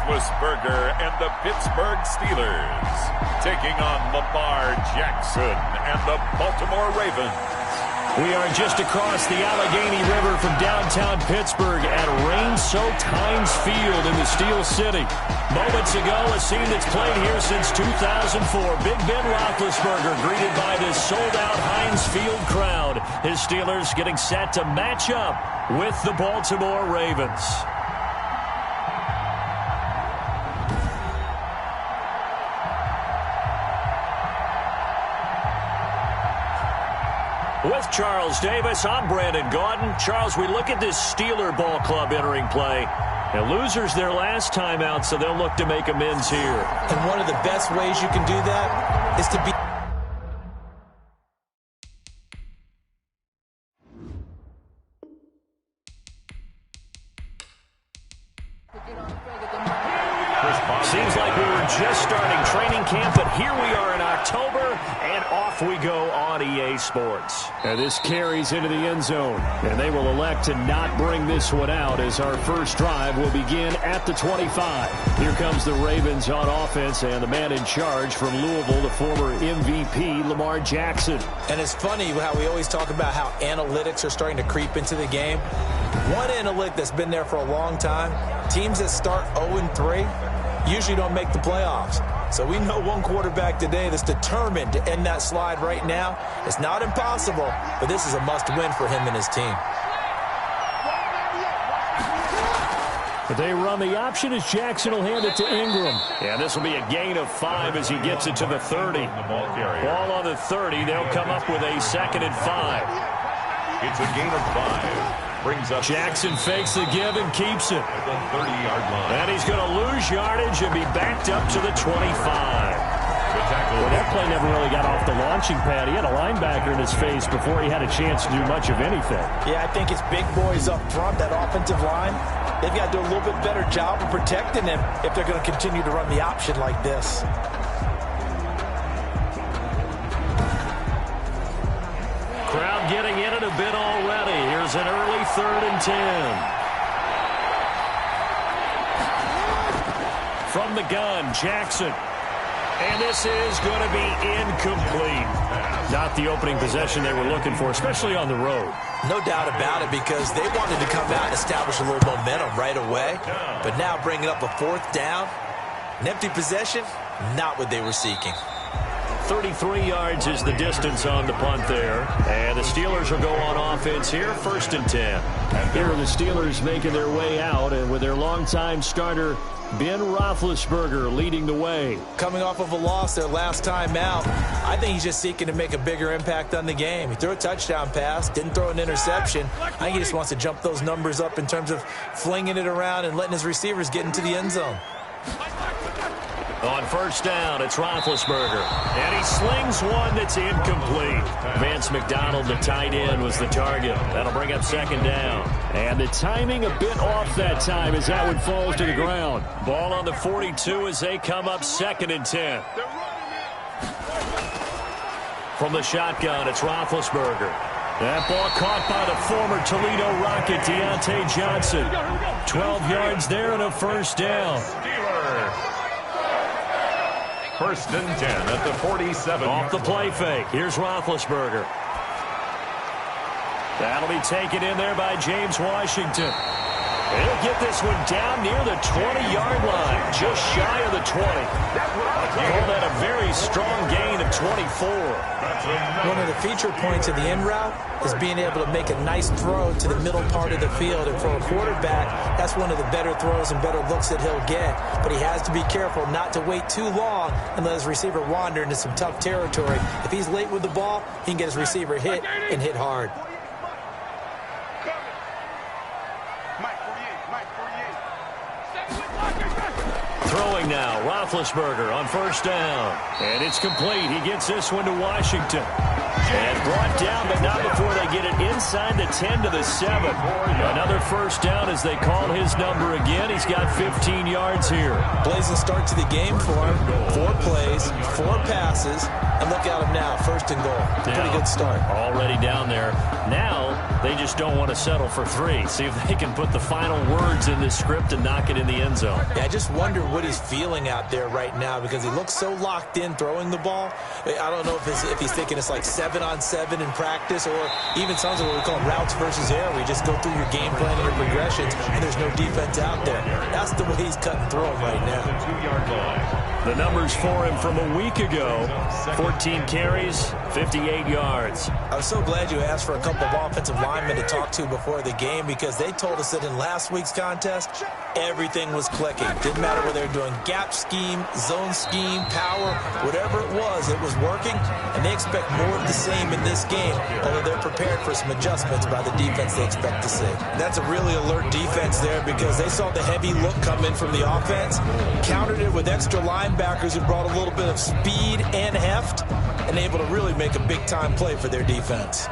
Roethlisberger and the Pittsburgh Steelers taking on Lamar Jackson and the Baltimore Ravens. We are just across the Allegheny River from downtown Pittsburgh at rain-soaked Heinz Field in the Steel City. Moments ago, a scene that's played here since 2004. Big Ben Roethlisberger greeted by this sold-out Heinz Field crowd. His Steelers getting set to match up with the Baltimore Ravens. With Charles Davis, I'm Brandon Gaudin. Charles, we look at this Steeler ball club entering play. And losers their last time out, so they'll look to make amends here. And one of the best ways you can do that is to be... Seems like we were just starting training camp, but here we are in October, and off we go on EA Sports. And this carries into the end zone, and they will elect to not bring this one out as our first drive will begin at the 25. Here comes the Ravens on offense, and the man in charge from Louisville, the former MVP, Lamar Jackson. And it's funny how we always talk about how analytics are starting to creep into the game. One analytic that's been there for a long time, teams that start 0-3 usually don't make the playoffs. So we know one quarterback today that's determined to end that slide right now. It's not impossible, but this is a must-win for him and his team. But they run the option as Jackson will hand it to Ingram. Yeah, this will be a gain of 5 as he gets it to the 30. Ball on the 30. They'll come up with a 2nd and 5. It's a gain of 5. Brings up Jackson fakes the give and keeps it. at the 30-yard line. And he's going to lose yardage and be backed up to the 25. Well, that play never really got off the launching pad. He had a linebacker in his face before he had a chance to do much of anything. Yeah, I think it's big boys up front, that offensive line. They've got to do a little bit better job of protecting him if they're going to continue to run the option like this. Crowd getting in it a bit already. Here's an early 3rd and 10. From the gun, Jackson. And this is going to be incomplete. Not the opening possession they were looking for, especially on the road. No doubt about it, because they wanted to come out and establish a little momentum right away. But now bringing up a 4th down, an empty possession, not what they were seeking. 33 yards is the distance on the punt there. And the Steelers will go on offense here, 1st and 10. Here are the Steelers making their way out, and with their longtime starter, Ben Roethlisberger, leading the way. Coming off of a loss their last time out, I think he's just seeking to make a bigger impact on the game. He threw a touchdown pass, didn't throw an interception. I think he just wants to jump those numbers up in terms of flinging it around and letting his receivers get into the end zone. On 1st down, it's Roethlisberger. And he slings one that's incomplete. Vance McDonald, the tight end, was the target. That'll bring up 2nd down. And the timing a bit off that time as that one falls to the ground. Ball on the 42 as they come up 2nd and 10. From the shotgun, it's Roethlisberger. That ball caught by the former Toledo Rocket, Deontay Johnson. 12 yards there and a 1st down. 1st and 10 at the 47. Off the play fake. Here's Roethlisberger. That'll be taken in there by James Washington. He'll get this one down near the 20-yard line, just shy of the 20. Call that a very strong gain of 24. One of the feature points of the in route is being able to make a nice throw to the middle part of the field. And for a quarterback, that's one of the better throws and better looks that he'll get. But he has to be careful not to wait too long and let his receiver wander into some tough territory. If he's late with the ball, he can get his receiver hit and hit hard. Throwing now, Roethlisberger on 1st down. And it's complete. He gets this one to Washington. And brought down, but not before they get it inside the 10 to the 7. Another 1st down as they call his number again. He's got 15 yards here. Blazing start to the game for him. 4 plays, 4 passes. And look at him now, 1st and goal. Pretty good start. Already down there. Now they just don't want to settle for 3. See if they can put the final words in this script and knock it in the end zone. Yeah, I just wonder what he's feeling out there right now because he looks so locked in throwing the ball. I don't know if he's thinking it's like 7-on-7 in practice or even something what we call routes versus air where you just go through your game plan and your progressions and there's no defense out there. That's the way he's cutting through him right now. 2-yard line. The numbers for him from a week ago, 14 carries, 58 yards. I was so glad you asked for a couple of offensive linemen to talk to before the game because they told us that in last week's contest, everything was clicking. Didn't matter whether they were doing gap scheme, zone scheme, power, whatever it was working, and they expect more of the same in this game, although they're prepared for some adjustments by the defense they expect to see. That's a really alert defense there because they saw the heavy look come in from the offense, countered it with extra linebackers who brought a little bit of speed and heft, and able to really make a big-time play for their defense.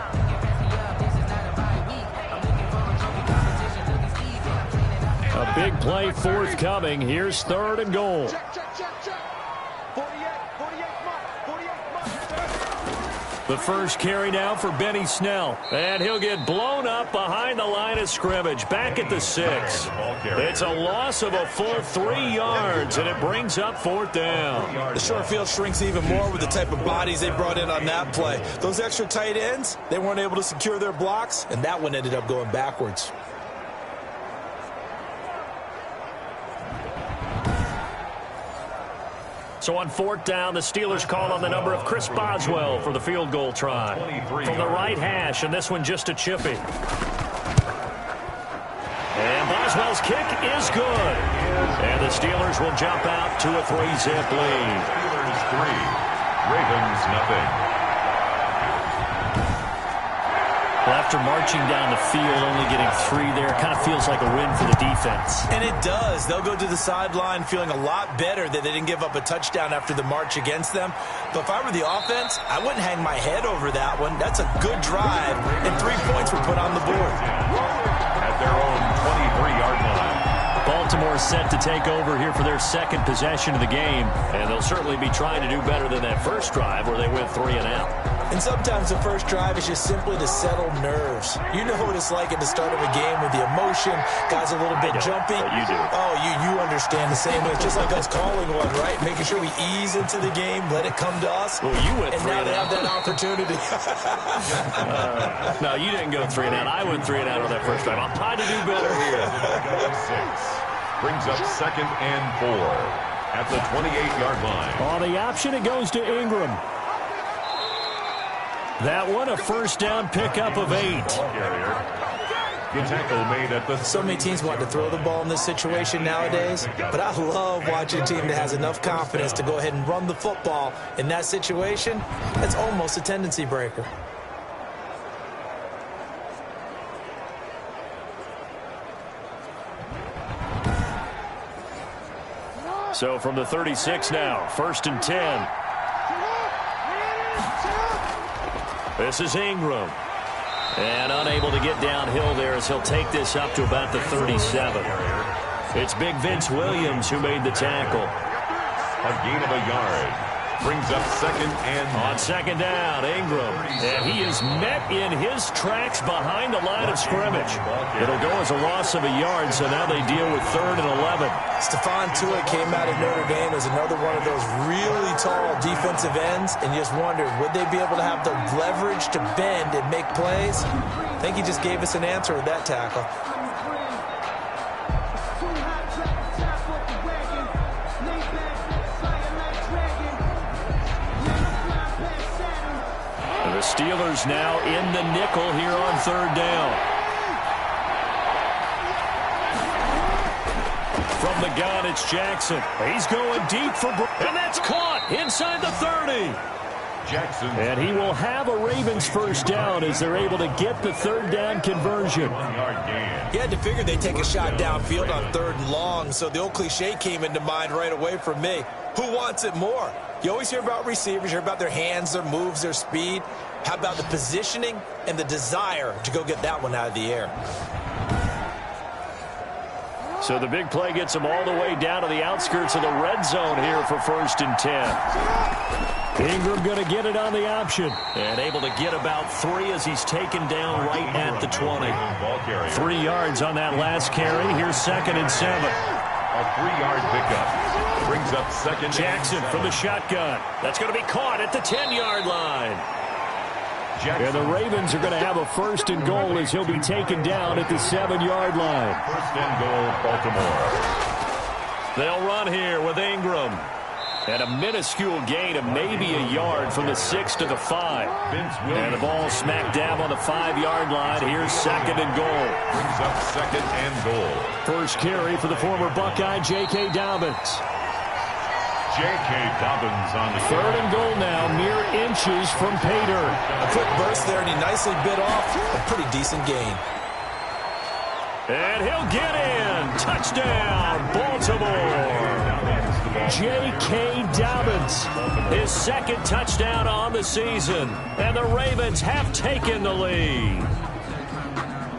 A big play forthcoming. Here's 3rd and goal. The first carry now for Benny Snell. And he'll get blown up behind the line of scrimmage. Back at the 6. It's a loss of a full 3 yards, and it brings up 4th down. The short field shrinks even more with the type of bodies they brought in on that play. Those extra tight ends, they weren't able to secure their blocks, and that one ended up going backwards. So on 4th down, the Steelers call on the number of Chris Boswell for the field goal try. From the right hash, and this one just a chippy. And Boswell's kick is good. And the Steelers will jump out to a 3-zip lead. Steelers 3, Ravens nothing. Well, after marching down the field, only getting 3 there, kind of feels like a win for the defense. And it does. They'll go to the sideline feeling a lot better that they didn't give up a touchdown after the march against them. But if I were the offense, I wouldn't hang my head over that one. That's a good drive, and 3 points were put on the board. At their own 23-yard line. Baltimore set to take over here for their 2nd possession of the game, and they'll certainly be trying to do better than that first drive where they went 3 and out. And sometimes the first drive is just simply to settle nerves. You know what it's like at the start of a game with the emotion, guys a little bit jumpy. You do. Oh, you understand the same way. It's just like us calling one, right? Making sure we ease into the game, let it come to us. Well, you went and 3 now and they out. have that opportunity. No, you didn't go 3 and out. I went 3 and out on that first drive. I'm trying to do better here. 6 brings up 2nd and 4 at the 28-yard line. On the option, it goes to Ingram. That one, a first down pickup of 8. Good tackle made at the... So many teams want to throw the ball in this situation nowadays, but I love watching a team that has enough confidence to go ahead and run the football in that situation. That's almost a tendency breaker. So from the 36 now, 1st and 10. This is Ingram. And unable to get downhill there as he'll take this up to about the 37. It's big Vince Williams who made the tackle. A gain of a yard. Brings up 2nd and... On 2nd down, Ingram. And he is met in his tracks behind the line of scrimmage. It'll go as a loss of a yard, so now they deal with 3rd and 11. Stephon Tuitt came out of Notre Dame as another one of those really tall defensive ends, and you just wondered, would they be able to have the leverage to bend and make plays? I think he just gave us an answer with that tackle. The Steelers now in the nickel here on 3rd down. From the gun, it's Jackson. He's going deep for... And that's caught inside the 30. Jackson. And he will have a Ravens first down as they're able to get the 3rd down conversion. You had to figure they'd take a shot downfield on 3rd and long, so the old cliche came into mind right away from me. Who wants it more? You always hear about receivers, you hear about their hands, their moves, their speed. How about the positioning and the desire to go get that one out of the air? So the big play gets them all the way down to the outskirts of the red zone here for 1st and 10. Ingram going to get it on the option. And able to get about 3 as he's taken down right at the 20. 3 yards on that last carry. Here's 2nd and 7. A 3-yard pickup. Brings up 2nd. Jackson from the shotgun. That's going to be caught at the 10-yard line. And the Ravens are going to have a 1st and goal as he'll be taken down at the 7-yard line. 1st and goal, Baltimore. They'll run here with Ingram. And a minuscule gain of maybe a yard from the 6 to the 5. And the ball smack dab on the 5-yard line. Here's 2nd and goal. Brings up 2nd and goal. First carry for the former Buckeye, J.K. Dobbins. J.K. Dobbins on the 3rd and goal now, mere inches from Pater. A quick burst there, and he nicely bit off a pretty decent gain. And he'll get in. Touchdown, Baltimore. J.K. Dobbins, his 2nd touchdown on the season. And the Ravens have taken the lead.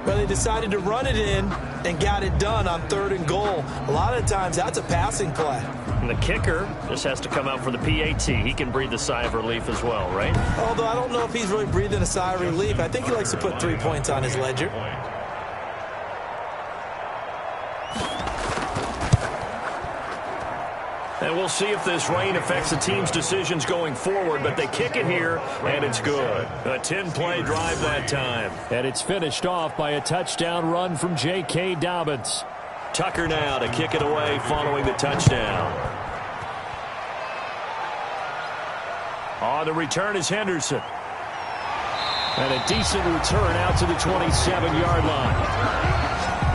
But they decided to run it in and got it done on 3rd and goal. A lot of times that's a passing play. And the kicker just has to come out for the PAT. He can breathe a sigh of relief as well, right? Although I don't know if he's really breathing a sigh of relief. I think he likes to put 3 points on his ledger. And we'll see if this rain affects the team's decisions going forward, but they kick it here, and it's good. A 10-play drive that time. And it's finished off by a touchdown run from J.K. Dobbins. Tucker now to kick it away following the touchdown. On the return is Henderson. And a decent return out to the 27-yard line.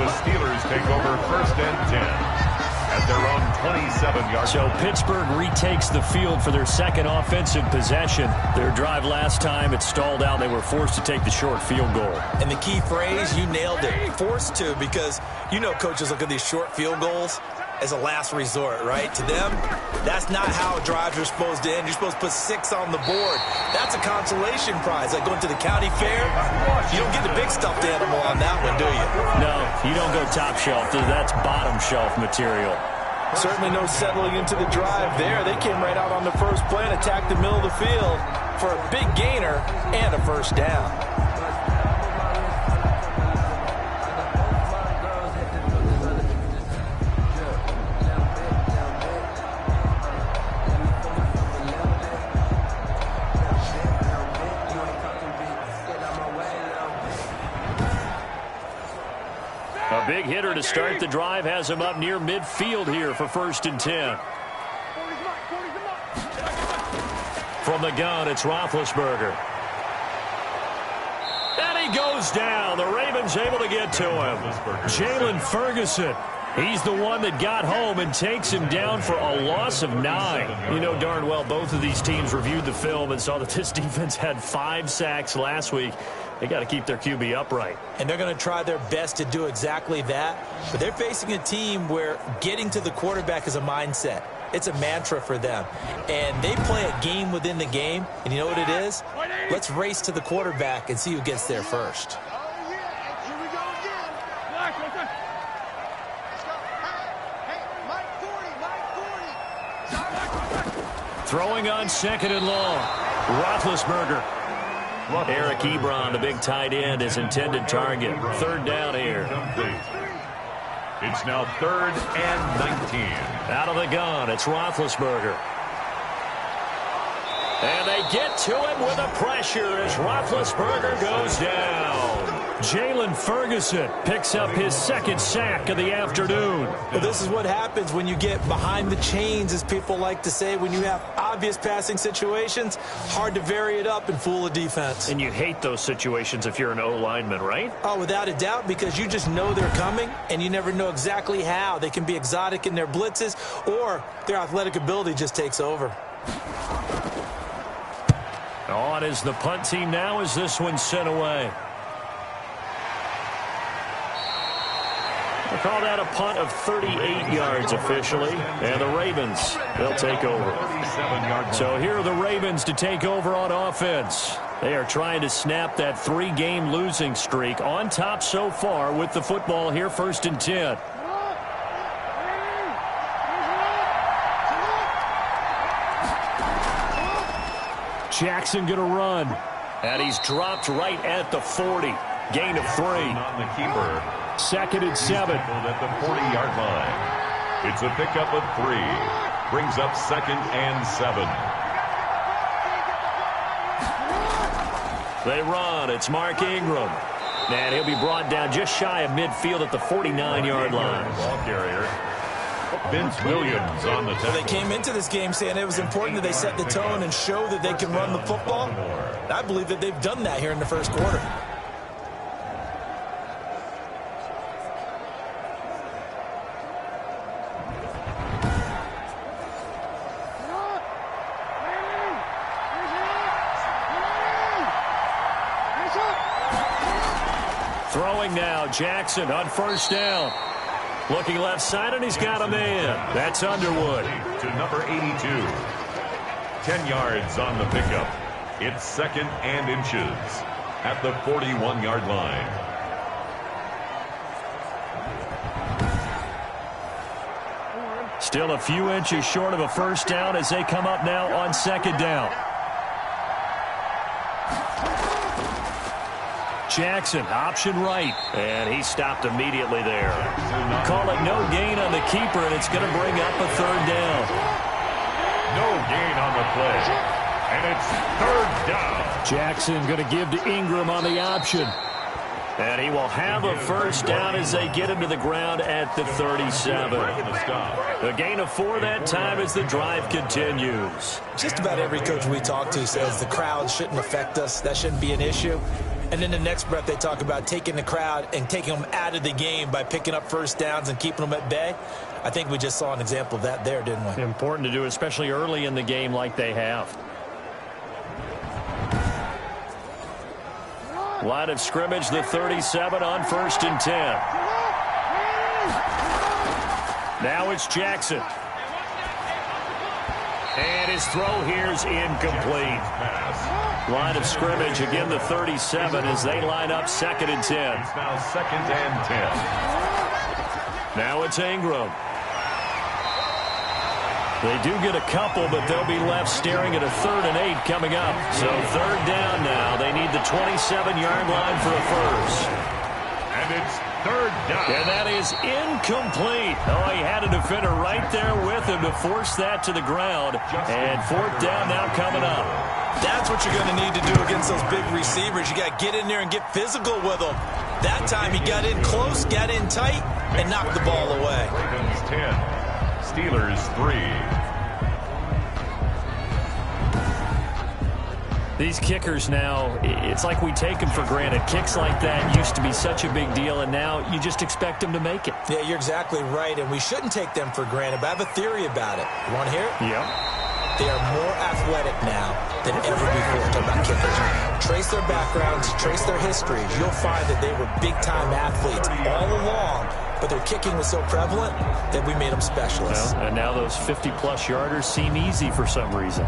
The Steelers take over 1st and 10. At their own 27-yard. So Pittsburgh retakes the field for their 2nd offensive possession. Their drive last time, it stalled out. They were forced to take the short field goal. And the key phrase, you nailed it. Forced to, because you know coaches look at these short field goals as a last resort, right? To them, that's not how drives are supposed to end. You're supposed to put 6 on the board. That's a consolation prize. Like going to the county fair, you don't get the big stuffed animal on that one, do you? No, you don't go top shelf. That's bottom shelf material. Certainly no settling into the drive there. They came right out on the first play and attacked the middle of the field for a big gainer and a 1st down. A big hitter to start the drive has him up near midfield here for 1st and 10. From the gun, it's Roethlisberger. And he goes down. The Ravens able to get to him. Jalen Ferguson. He's the one that got home and takes him down for a loss of 9. You know darn well both of these teams reviewed the film and saw that this defense had 5 sacks last week. They got to keep their QB upright. And they're going to try their best to do exactly that. But they're facing a team where getting to the quarterback is a mindset. It's a mantra for them. And they play a game within the game. And you know what it is? Let's race to the quarterback and see who gets there first. Throwing on 2nd and long. Roethlisberger. Eric Ebron, the big tight end, is intended target. 3rd down here. It's now 3rd and 19. Out of the gun, it's Roethlisberger. And they get to him with a pressure as Roethlisberger goes down. Jalen Ferguson picks up his 2nd sack of the afternoon. Well, this is what happens when you get behind the chains, as people like to say. When you have obvious passing situations, hard to vary it up and fool a defense. And you hate those situations if you're an O-lineman, right? Oh, without a doubt, because you just know they're coming, and you never know exactly how. They can be exotic in their blitzes, or their athletic ability just takes over. On is the punt team now as this one's sent away. They call that a punt of 38 yards officially. And the Ravens, they'll take over. So here are the Ravens to take over on offense. They are trying to snap that 3-game losing streak. On top so far with the football here, 1st and 10. Jackson going to run. And he's dropped right at the 40. Gain of 3. On the keeper. 2nd and 7. At the 40-yard line. It's a pickup of 3. Brings up 2nd and 7. They run. It's Mark Ingram. And he'll be brought down just shy of midfield at the 49-yard line. Ball carrier. Vince Williams on the tackle. They came into this game saying it was important that they set the tone and show that they can run the football. I believe that they've done that here in the first quarter. Throwing now, Jackson on 1st down. Looking left side, and he's got a man. That's Underwood. To number 82. 10 yards on the pickup. It's 2nd and inches at the 41-yard line. Still a few inches short of a 1st down as they come up now on 2nd down. Jackson, option right, and he stopped immediately there. Call it no gain on the keeper, and it's going to bring up a 3rd down. No gain on the play, and it's 3rd down. Jackson going to give to Ingram on the option. And he will have a 1st down as they get him to the ground at the 37. A gain of 4 that time as the drive continues. Just about every coach we talk to says the crowd shouldn't affect us. That shouldn't be an issue. And in the next breath, they talk about taking the crowd and taking them out of the game by picking up 1st downs and keeping them at bay. I think we just saw an example of that there, didn't we? Important to do, especially early in the game like they have. Line of scrimmage, the 37 on 1st and 10. Now it's Jackson. And his throw here's incomplete. Line of scrimmage, again the 37 as they line up 2nd and 10. It's now 2nd and 10. Now it's Ingram. They do get a couple, but they'll be left staring at a 3rd and 8 coming up. So 3rd down now. They need the 27-yard line for a 1st. And it's 3rd down. And that is incomplete. Oh, he had a defender right there with him to force that to the ground. And 4th down now coming up. That's what you're going to need to do against those big receivers. You got to get in there and get physical with them. That time he got in close, got in tight, and knocked the ball away. Ravens 10, Steelers 3. These kickers now, it's like we take them for granted. Kicks like that used to be such a big deal, and now you just expect them to make it. Yeah, you're exactly right, and we shouldn't take them for granted, but I have a theory about it. You want to hear it? Yeah. They are more athletic now than ever before. Talk about kickers. Trace their backgrounds, trace their histories. You'll find that they were big-time athletes all along, but their kicking was so prevalent that we made them specialists. Well, and now those 50-plus yarders seem easy for some reason.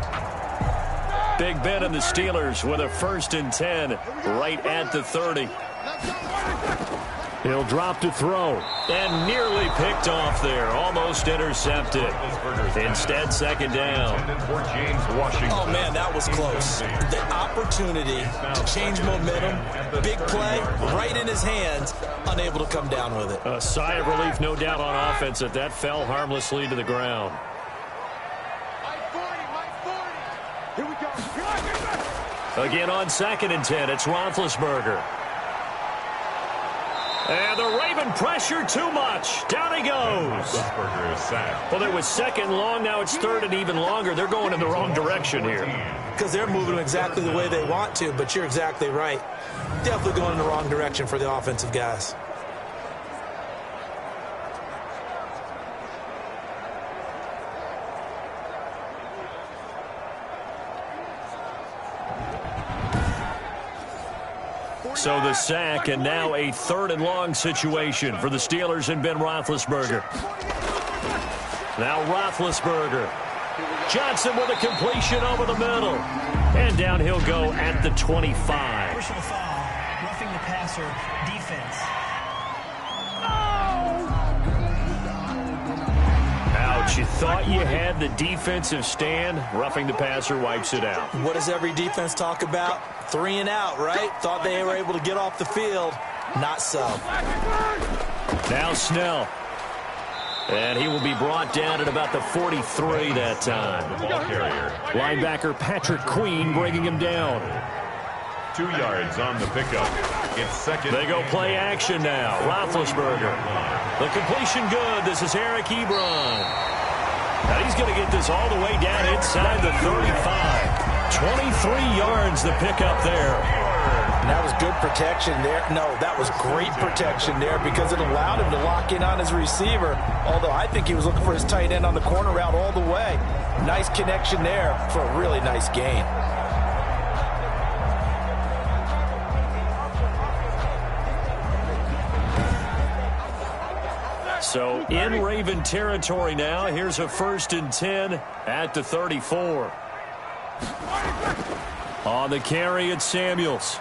Big Ben and the Steelers with a 1st and 10 right at the 30. He'll drop to throw. And nearly picked off there. Almost intercepted. Instead, 2nd down. Oh, man, that was close. The opportunity to change momentum. Big play, right in his hands. Unable to come down with it. A sigh of relief, no doubt, on offense that that fell harmlessly to the ground. Again on 2nd and 10, it's Roethlisberger. And the Raven pressure too much. Down he goes. Roethlisberger is sacked. Well, it was 2nd long, now it's 3rd and even longer. They're going in the wrong direction here. Because they're moving them exactly the way they want to, but you're exactly right. Definitely going in the wrong direction for the offensive guys. So the sack, and now a 3rd and long situation for the Steelers and Ben Roethlisberger. Now Roethlisberger. Johnson with a completion over the middle. And down he'll go at the 25. Personal foul, roughing the passer, defense. Ouch. You thought you had the defensive stand. Roughing the passer wipes it out. What does every defense talk about? 3 and out, right? Thought they were able to get off the field. Not so. Now Snell. And he will be brought down at about the 43 that time. The ball carrier. Linebacker Patrick Queen bringing him down. 2 yards on the pickup. It's second. They go play action now. Roethlisberger. The completion good. This is Eric Ebron. Now he's going to get this all the way down inside the 35. 23 yards the pickup there. And that was good protection there. No, that was great protection there because it allowed him to lock in on his receiver. Although I think he was looking for his tight end on the corner route all the way. Nice connection there for a really nice gain. So in Raven territory now. Here's a 1st and 10 at the 34. On the carry, it's Samuels.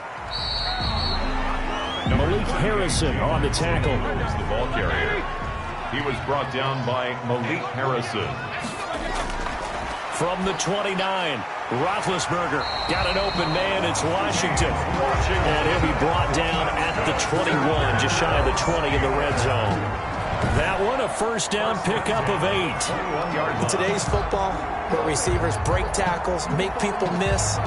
Malik Harrison on the tackle. Is the ball carrier. He was brought down by Malik Harrison. From the 29, Roethlisberger got an open man. It's Washington. And he'll be brought down at the 21, just shy of the 20 in the red zone. That one, a 1st down pickup of 8. In today's football, where receivers break tackles, make people miss,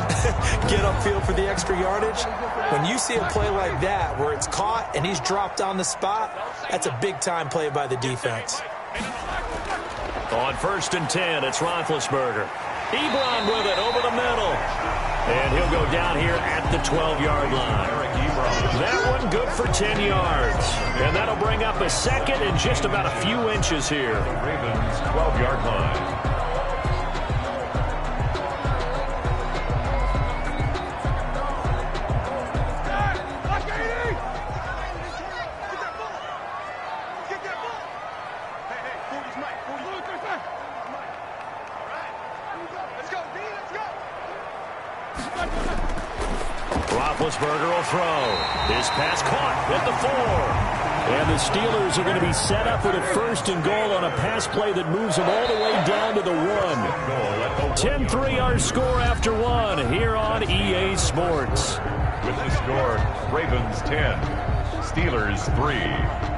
get upfield for the extra yardage, when you see a play like that where it's caught and he's dropped on the spot, that's a big-time play by the defense. On 1st and 10, it's Roethlisberger. Ebron with it over the middle. And he'll go down here at the 12-yard line. That one good for 10 yards. And that'll bring up a 2nd and just about a few inches here. Ravens 12-yard line. Roethlisberger will throw. His pass caught at the 4. And the Steelers are going to be set up with a 1st and goal on a pass play that moves them all the way down to the 1. 10-3 our score after 1 here on EA Sports. With the score, Ravens 10, Steelers 3.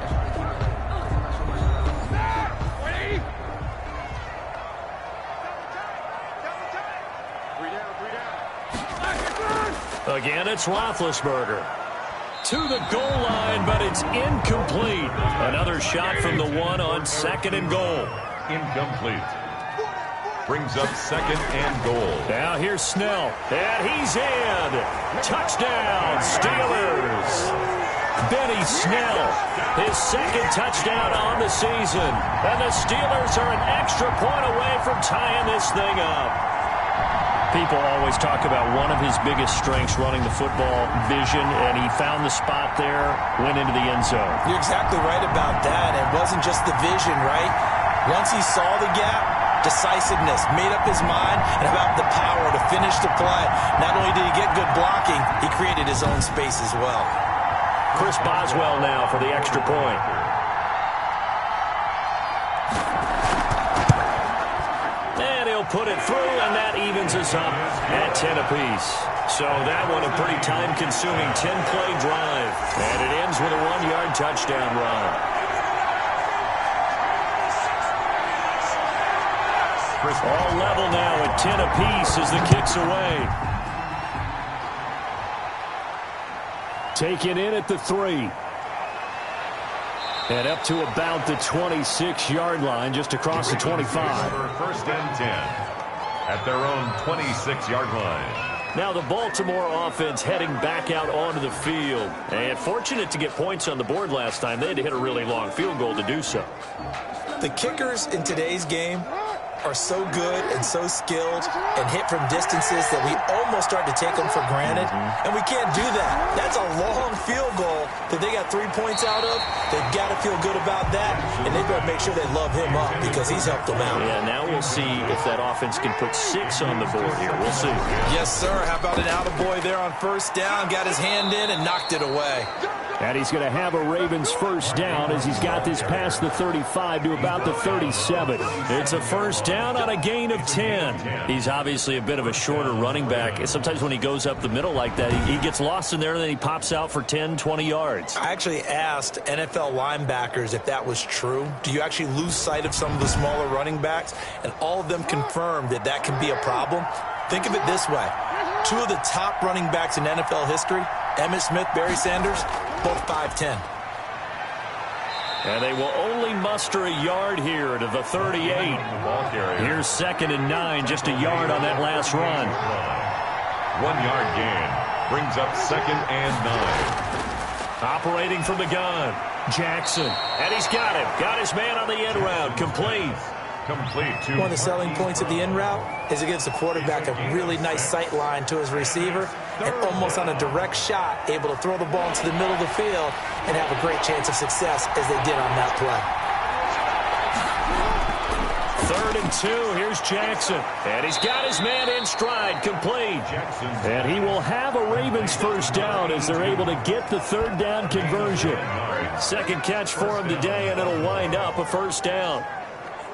Again, it's Roethlisberger. To the goal line, but it's incomplete. Another shot from the 1 on 2nd and goal. Incomplete. Brings up 2nd and goal. Now here's Snell. And he's in. Touchdown, Steelers. Benny Snell, his 2nd touchdown on the season. And the Steelers are an extra point away from tying this thing up. People always talk about one of his biggest strengths running the football, vision, and he found the spot there, went into the end zone. You're exactly right about that. It wasn't just the vision, right? Once he saw the gap, decisiveness, made up his mind, and about the power to finish the play. Not only did he get good blocking, he created his own space as well. Chris Boswell now for the extra point. Put it through, and that evens us up at 10 apiece. So that one a pretty time-consuming 10-play drive. And it ends with a 1-yard touchdown run. All level now at 10 apiece as the kick's away. Taken in at the 3. And up to about the 26-yard line, just across the 25. 1st and 10 at their own 26-yard line. Now the Baltimore offense heading back out onto the field. And fortunate to get points on the board last time. They had to hit a really long field goal to do so. The kickers in today's game are so good and so skilled and hit from distances that we almost start to take them for granted. And we can't do that. That's a long field goal that they got 3 points out of. They've got to feel good about that, and they better make sure they love him up because he's helped them out. Yeah, now we'll see if that offense can put 6 on the board here. We'll see. Yes, sir. How about an attaboy there on 1st down? Got his hand in and knocked it away. And he's going to have a Ravens first down as he's got this past the 35 to about the 37. It's a first down on a gain of 10. He's obviously a bit of a shorter running back. And sometimes when he goes up the middle like that, he gets lost in there and then he pops out for 10, 20 yards. I actually asked NFL linebackers if that was true. Do you actually lose sight of some of the smaller running backs? And all of them confirmed that that can be a problem. Think of it this way. Two of the top running backs in NFL history, Emmitt Smith, Barry Sanders, both 5'10". And they will only muster a yard here to the 38. Here's 2nd and 9, just a yard on that last run. 1 yard gain brings up 2nd and 9. Operating from the gun, Jackson. And he's got him. Got his man on the end route. Complete. One of the selling points of the in route is it gives the quarterback a really nice sight line to his receiver and almost on a direct shot able to throw the ball into the middle of the field and have a great chance of success as they did on that play. 3rd and 2. Here's Jackson. And he's got his man in stride. Complete. And he will have a Ravens first down as they're able to get the 3rd down conversion. 2nd catch for him today, and it'll wind up a first down.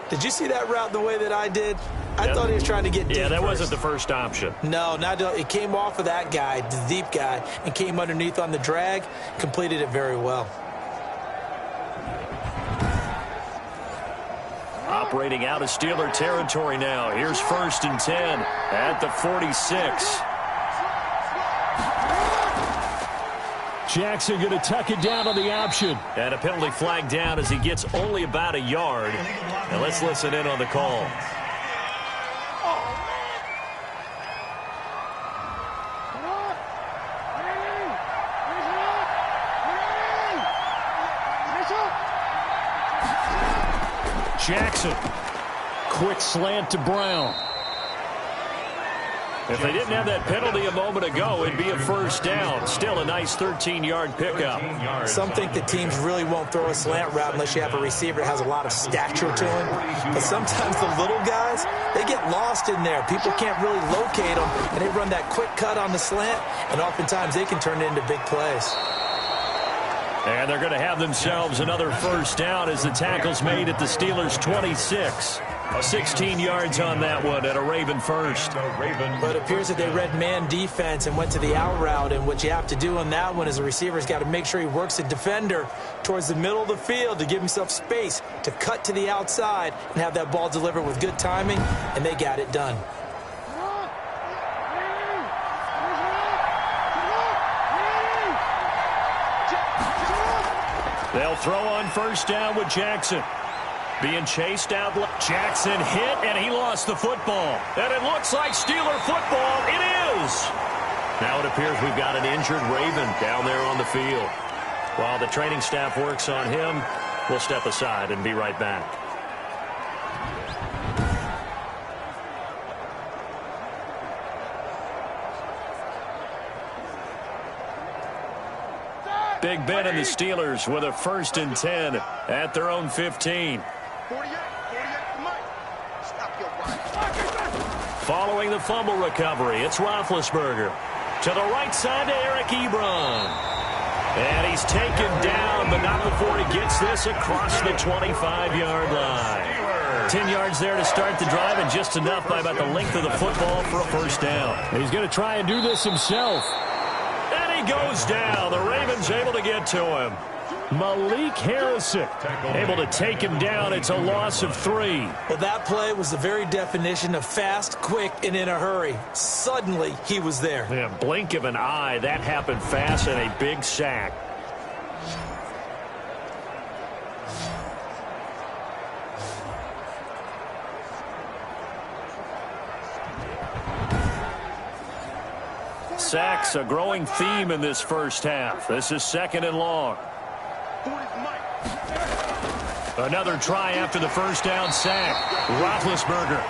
Did you see that route the way that I did? I thought he was trying to get deep. Yeah, that first. wasn't the first option. No, it came off of that guy, the deep guy, and came underneath on the drag. Completed it very well. Operating out of Steeler territory now. Here's 1st and 10 at the 46. Jackson going to tuck it down on the option. And a penalty flag down as he gets only about a yard. And let's listen in on the call. Jackson. Quick slant to Brown. If they didn't have that penalty a moment ago, it'd be a first down. Still a nice 13-yard pickup. Some think that teams really won't throw a slant route unless you have a receiver that has a lot of stature to him. But sometimes the little guys, they get lost in there. People can't really locate them, and they run that quick cut on the slant, and oftentimes they can turn it into big plays. And they're going to have themselves another first down as the tackle's made at the Steelers' 26. 16 yards on that one at a Raven first. But it appears that they read man defense and went to the out route. And what you have to do on that one is the receiver's got to make sure he works the defender towards the middle of the field to give himself space to cut to the outside and have that ball delivered with good timing. And they got it done. They'll throw on first down with Jackson. Being chased out. Jackson hit, and he lost the football. And it looks like Steeler football. It is. Now it appears we've got an injured Raven down there on the field. While the training staff works on him, we'll step aside and be right back. Big Ben and the Steelers with a 1st and 10 at their own 15. Following the fumble recovery, it's Roethlisberger. To the right side to Eric Ebron. And he's taken down, but not before he gets this across the 25-yard line. 10 yards there to start the drive, and just enough by about the length of the football for a first down. He's going to try and do this himself. And he goes down. The Ravens able to get to him. Malik Harrison able to take him down. It's a loss of 3. Well, that play was the very definition of fast, quick, and in a hurry. Suddenly, he was there. Yeah, blink of an eye. That happened fast, and a big sack. Sacks, a growing theme in this first half. This is 2nd and long. Another try after the first down sack. Roethlisberger.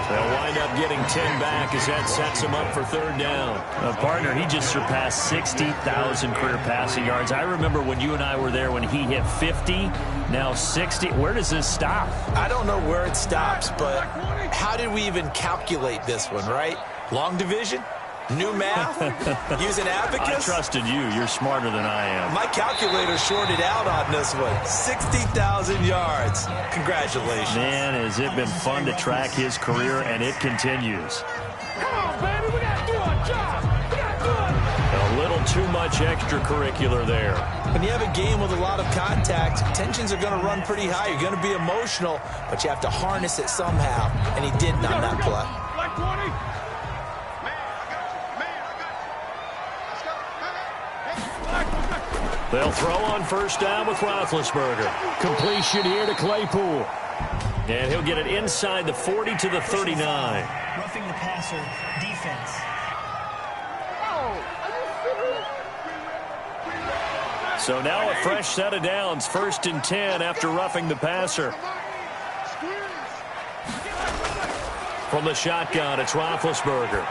They'll wind up getting 10 back as that sets him up for 3rd down. Partner, he just surpassed 60,000 career passing yards. I remember when you and I were there when he hit 50, now 60. Where does this stop? I don't know where it stops, but how did we even calculate this one, right? Long division? New math? Using abacus? I trusted you. You're smarter than I am. My calculator shorted out on this one. 60,000 yards. Congratulations. Man, has it been fun to track his career, and it continues. Come on, baby. We got to do our job. We got to do it. A little too much extracurricular there. When you have a game with a lot of contact, tensions are going to run pretty high. You're going to be emotional, but you have to harness it somehow, and he didn't on that play. Like 20. They'll throw on first down with Roethlisberger. Completion here to Claypool. And he'll get it inside the 40 to the 39. Roughing the passer defense. So now a fresh set of downs. 1st and 10 after roughing the passer. From the shotgun, it's Roethlisberger.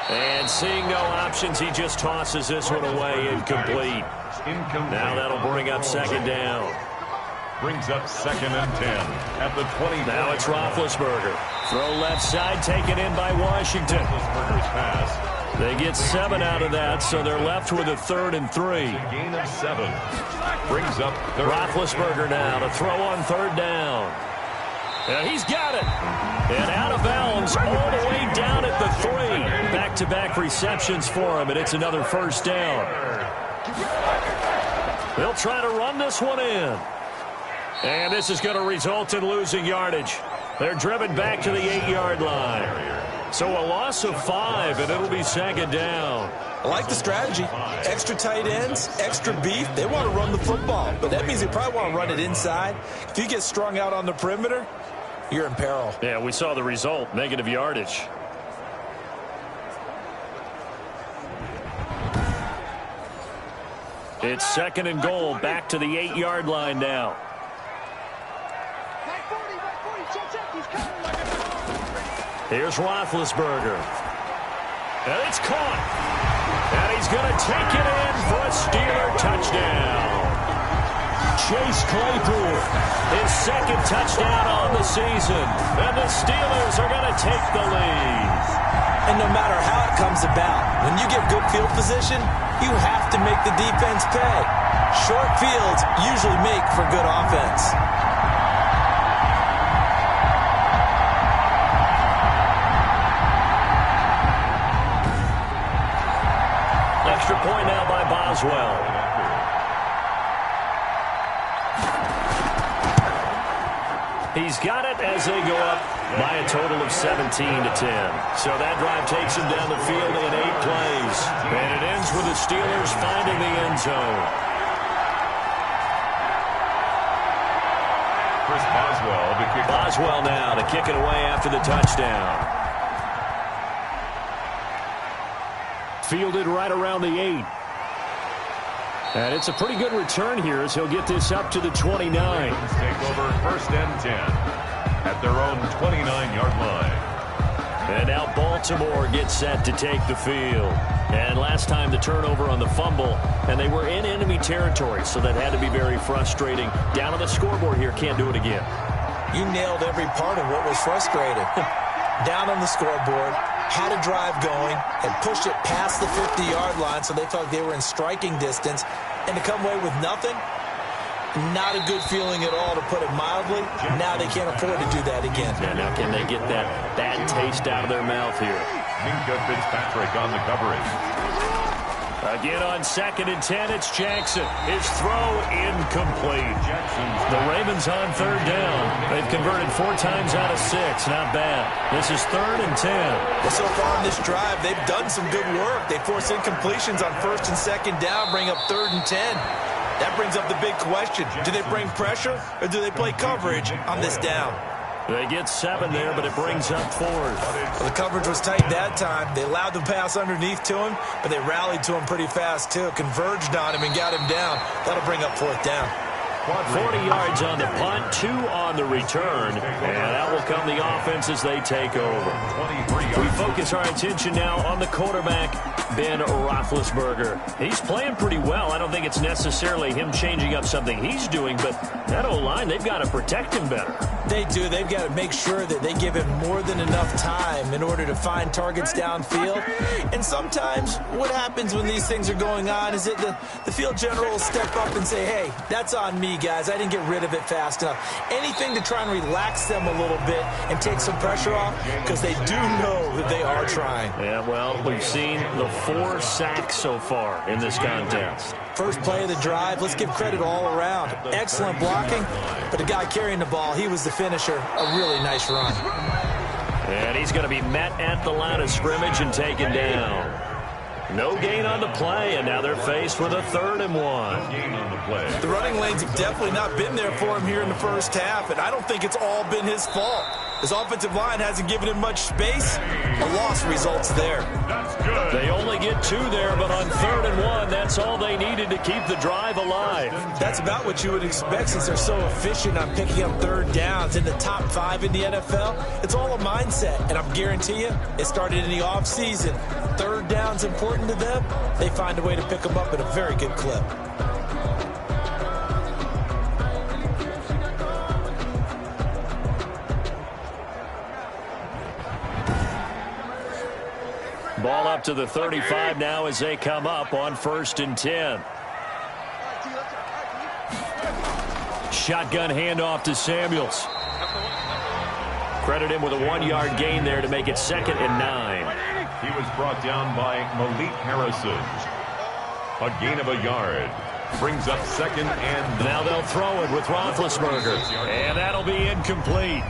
And seeing no options, he just tosses this one away, incomplete. Now that'll bring up 2nd down. Brings up 2nd and 10 at the 20. Now it's Roethlisberger. Throw left side, taken in by Washington. Roethlisberger's pass. They get 7 out of that, so they're left with a 3rd and 3. Gain of 7. Brings up 3rd. Roethlisberger now to throw on 3rd down. And he's got it. And out of bounds all the way down at the 3. Back-to-back receptions for him, and it's another 1st down. They'll try to run this one in. And this is going to result in losing yardage. They're driven back to the 8-yard line. So a loss of 5, and it'll be 2nd down. I like the strategy. Extra tight ends, extra beef. They want to run the football, but that means they probably want to run it inside. If you get strung out on the perimeter, you're in peril. Yeah, we saw the result, negative yardage. It's 2nd and goal, back to the 8-yard line now. Here's Roethlisberger. And it's caught. And he's going to take it in for a Steeler touchdown. Chase Claypool, his 2nd touchdown on the season. And the Steelers are going to take the lead. And no matter how it comes about, when you get good field position, you have to make the defense pay. Short fields usually make for good offense. Extra point now by Boswell. He's got it as they go up by a total of 17 to 10. So that drive takes him down the field in 8 plays. And it ends with the Steelers finding the end zone. Chris Boswell to kick. Boswell now to kick it away after the touchdown. Fielded right around the 8. And it's a pretty good return here as he'll get this up to the 29. Take over 1st and 10 at their own 29-yard line. And now Baltimore gets set to take the field. And last time the turnover on the fumble, and they were in enemy territory, so that had to be very frustrating. Down on the scoreboard here, can't do it again. You nailed every part of what was frustrating. Down on the scoreboard, had a drive going, had pushed it past the 50-yard line so they felt they were in striking distance, and to come away with nothing, not a good feeling at all, to put it mildly. Now they can't afford to do that again. Yeah, now can they get that bad taste out of their mouth here? Minka Fitzpatrick on the coverage. Again on 2nd and 10, it's Jackson. His throw incomplete. The Ravens on 3rd down. They've converted 4 times out of 6. Not bad. This is 3rd and 10. Well, so far on this drive, they've done some good work. They force incompletions on 1st and 2nd down, bring up 3rd and 10. That brings up the big question. Do they bring pressure or do they play coverage on this down? They get 7 there, but it brings up 4th. Well, the coverage was tight that time. They allowed the pass underneath to him, but they rallied to him pretty fast, too. Converged on him and got him down. That'll bring up 4th down. 40 yards on the punt, 2 on the return, and that will come the offense as they take over. We focus our attention now on the quarterback, Ben Roethlisberger. He's playing pretty well. I don't think it's necessarily him changing up something he's doing, but that O-line, they've got to protect him better. They do. They've got to make sure that they give him more than enough time in order to find targets downfield. And sometimes what happens when these things are going on is that the field general will step up and say, hey, that's on me, guys. I didn't get rid of it fast enough. Anything to try and relax them a little bit and take some pressure off, because they do know that they are trying. Yeah, well, we've seen the 4 sacks so far in this contest. First play of the drive, let's give credit all around. Excellent blocking, but the guy carrying the ball, he was the finisher. A really nice run. And he's going to be met at the line of scrimmage and taken down. No gain on the play, and now they're faced with a 3rd and 1. Gain on the play. The running lanes have definitely not been there for him here in the first half, and I don't think it's all been his fault. His offensive line hasn't given him much space. A loss results there. That's good. They only get 2 there, but on 3rd and 1, that's all they needed to keep the drive alive. That's about what you would expect since they're so efficient on picking up 3rd downs in the top 5 in the NFL. It's all a mindset, and I guarantee you, it started in the offseason. 3rd down's important to them. They find a way to pick them up at a very good clip. Ball up to the 35 now as they come up on 1st and 10. Shotgun handoff to Samuels. Credit him with a 1-yard gain there to make it 2nd and 9. He was brought down by Malik Harrison. A gain of a yard. Brings up 2nd and 9. Now they'll throw it with Roethlisberger. And that'll be incomplete.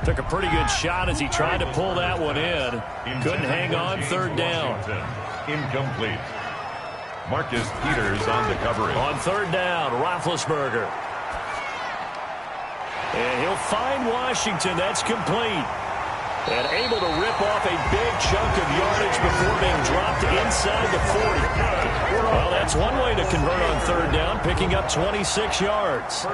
Took a pretty good shot as he tried to pull that one in. Couldn't hang on 3rd down. Incomplete. Marcus Peters on the coverage. On 3rd down, Roethlisberger. And he'll find Washington. That's complete. And able to rip off a big chunk of yardage before being dropped inside the 40. Well, that's one way to convert on 3rd down, picking up 26 yards.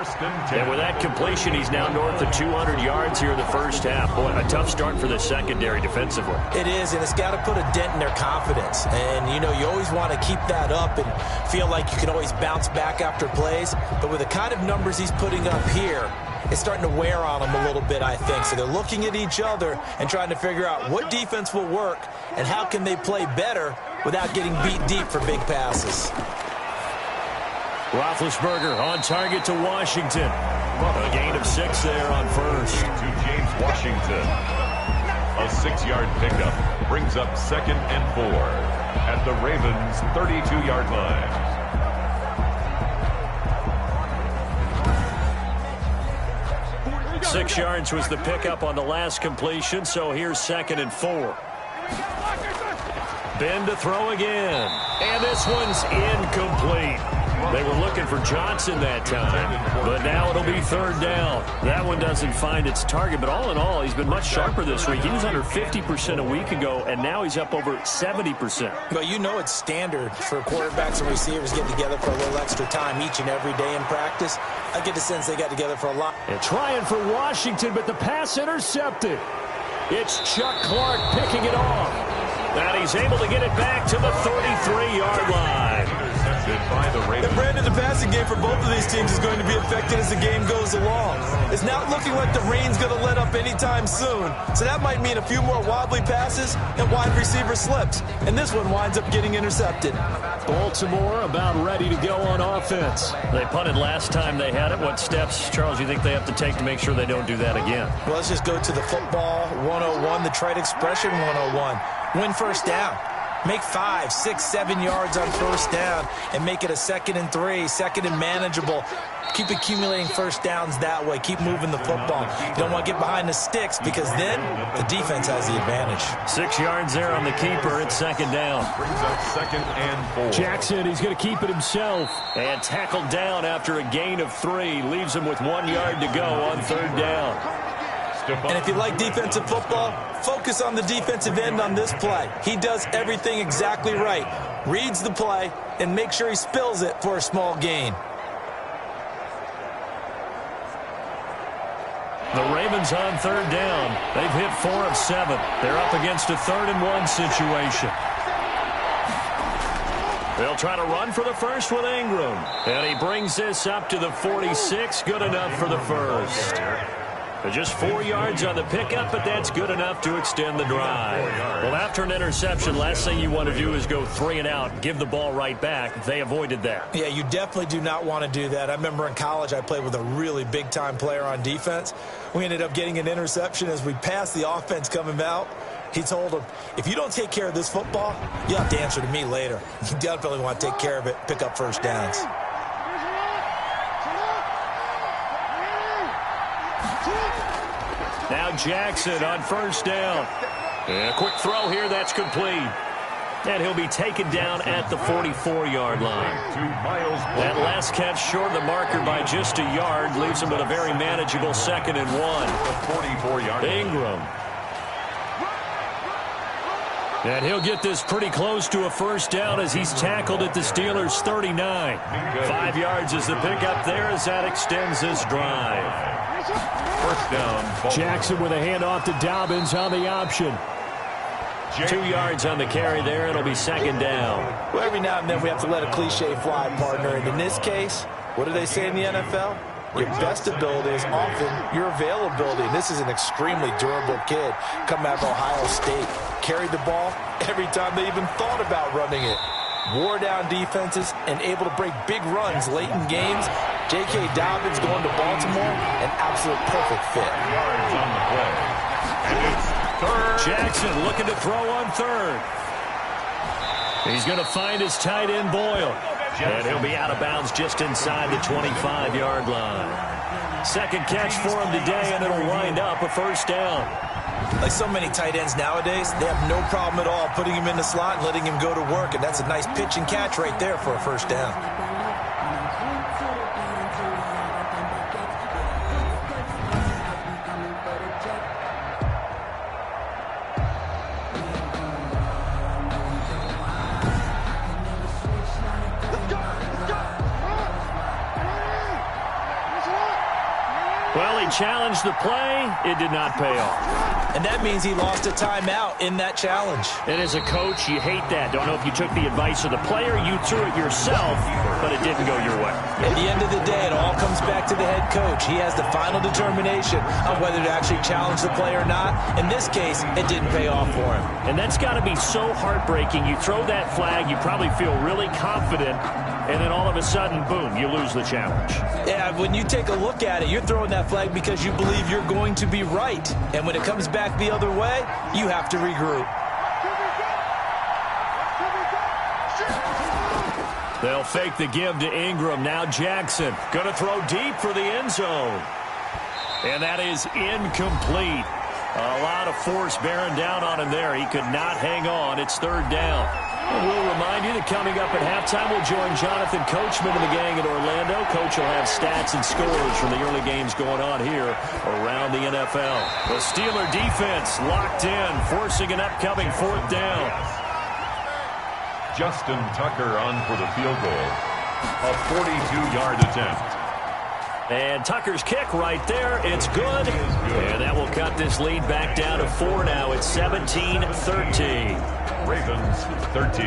And with that completion, he's now north of 200 yards here in the first half. Boy, a tough start for the secondary defensively. It is, and it's got to put a dent in their confidence. And, you know, you always want to keep that up and feel like you can always bounce back after plays. But with the kind of numbers he's putting up here, it's starting to wear on them a little bit, I think. So they're looking at each other and trying to figure out what defense will work and how can they play better without getting beat deep for big passes. Roethlisberger on target to Washington. A gain of 6 there on 1st. To James Washington. A 6-yard pickup brings up 2nd and 4 at the Ravens' 32-yard line. 6 yards was the pickup on the last completion, so here's 2nd and 4. Ben to throw again. And this one's incomplete. They were looking for Johnson that time, but now it'll be 3rd down. That one doesn't find its target, but all in all, he's been much sharper this week. He was under 50% a week ago, and now he's up over 70%. Well, you know it's standard for quarterbacks and receivers getting together for a little extra time each and every day in practice. I get the sense they got together for a lot. And trying for Washington, but the pass intercepted. It's Chuck Clark picking it off. And he's able to get it back to the 33-yard line. By the Ravens. And Brandon, the passing game for both of these teams is going to be affected as the game goes along. It's not looking like the rain's going to let up anytime soon. So that might mean a few more wobbly passes and wide receiver slips. And this one winds up getting intercepted. Baltimore about ready to go on offense. They punted last time they had it. What steps, Charles, you think they have to take to make sure they don't do that again? Well, let's just go to the football 101, the trade expression 101. Win 1st down. Make 5, 6, 7 yards on 1st down and make it a 2nd and 3, 2nd and manageable. Keep accumulating 1st downs that way. Keep moving the football. You don't want to get behind the sticks because then the defense has the advantage. 6 yards there on the keeper. It's 2nd down. Brings up 2nd and 4. Jackson, he's going to keep it himself. And tackled down after a gain of 3. Leaves him with 1 yard to go on 3rd down. And if you like defensive football, focus on the defensive end on this play. He does everything exactly right. Reads the play and makes sure he spills it for a small gain. The Ravens on 3rd down. They've hit 4 of 7. They're up against a 3rd and 1 situation. They'll try to run for the first with Ingram. And he brings this up to the 46. Good enough for the first. Just 4 yards on the pickup, but that's good enough to extend the drive. Well, after an interception, last thing you want to do is go 3 and out, give the ball right back. They avoided that. Yeah, you definitely do not want to do that. I remember in college I played with a really big-time player on defense. We ended up getting an interception as we passed the offense coming out. He told him, if you don't take care of this football, you'll have to answer to me later. You definitely want to take care of it, pick up first downs. Now Jackson on first down. And a quick throw here, that's complete. And he'll be taken down at the 44-yard line. That last catch short of the marker by just a yard leaves him with a very manageable 2nd and 1. 44-yard Ingram. And he'll get this pretty close to a first down as he's tackled at the Steelers' 39. 5 yards is the pickup there as that extends this drive. First down. Jackson with a handoff to Dobbins on the option. 2 yards on the carry there. It'll be 2nd down. Well, every now and then we have to let a cliche fly, partner. And in this case, what do they say in the NFL? Your best ability is often your availability. And this is an extremely durable kid coming out of Ohio State. Carried the ball every time they even thought about running it. Wore down defenses and able to break big runs late in games. J.K. Dobbins going to Baltimore, an absolute perfect fit. Yards on the play. And it's third. Jackson looking to throw on 3rd. He's going to find his tight end Boyle. And he'll be out of bounds just inside the 25-yard line. Second catch for him today, and it'll wind up a first down. Like so many tight ends nowadays, they have no problem at all putting him in the slot and letting him go to work. And that's a nice pitch and catch right there for a first down. Well, he challenged the play. It did not pay off. And that means he lost a timeout in that challenge. And as a coach, you hate that. Don't know if you took the advice of the player, you threw it yourself, but it didn't go your way. At the end of the day, it all comes back to the head coach. He has the final determination on whether to actually challenge the play or not. In this case, it didn't pay off for him. And that's got to be so heartbreaking. You throw that flag, you probably feel really confident, and then all of a sudden, boom, you lose the challenge. Yeah, when you take a look at it, you're throwing that flag because you believe you're going to be right. And when it comes back the other way, you have to regroup. They'll fake the give to Ingram. Now Jackson going to throw deep for the end zone. And that is incomplete. A lot of force bearing down on him there. He could not hang on. It's 3rd down. And we'll remind you that coming up at halftime, we'll join Jonathan Coachman and the gang in Orlando. Coach will have stats and scores from the early games going on here around the NFL. The Steeler defense locked in, forcing an upcoming 4th down. Justin Tucker on for the field goal. A 42-yard attempt. And Tucker's kick right there. It's good. And that will cut this lead back down to 4 now. It's 17-13. Ravens 13.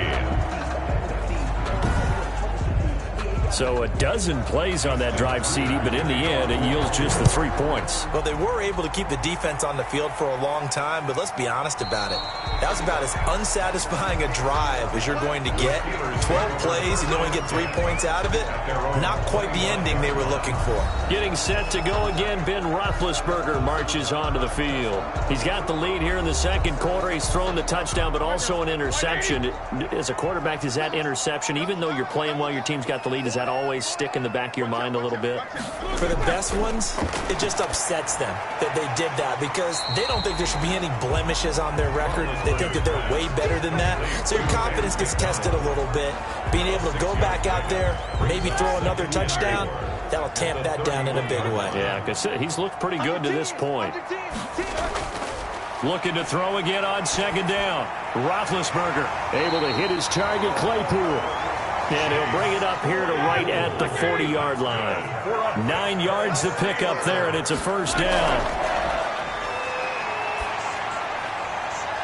So a dozen plays on that drive, CD, but in the end, it yields just the 3 points. Well, they were able to keep the defense on the field for a long time, but let's be honest about it. That was about as unsatisfying a drive as you're going to get. 12 plays and you only get 3 points out of it. Not quite the ending they were looking for. Getting set to go again, Ben Roethlisberger marches onto the field. He's got the lead here in the second quarter. He's thrown the touchdown, but also an interception. As a quarterback, does that interception, even though you're playing well, your team's got the lead, does that always stick in the back of your mind a little bit? For the best ones, it just upsets them that they did that because they don't think there should be any blemishes on their record. They think that they're way better than that. So your confidence gets tested a little bit. Being able to go back out there, maybe throw another touchdown, that'll tamp that down in a big way. Yeah, because he's looked pretty good to this point. Looking to throw again on second down. Roethlisberger able to hit his target, Claypool. And he'll bring it up here to right at the 40-yard line. 9 yards to pick up there, and it's a first down.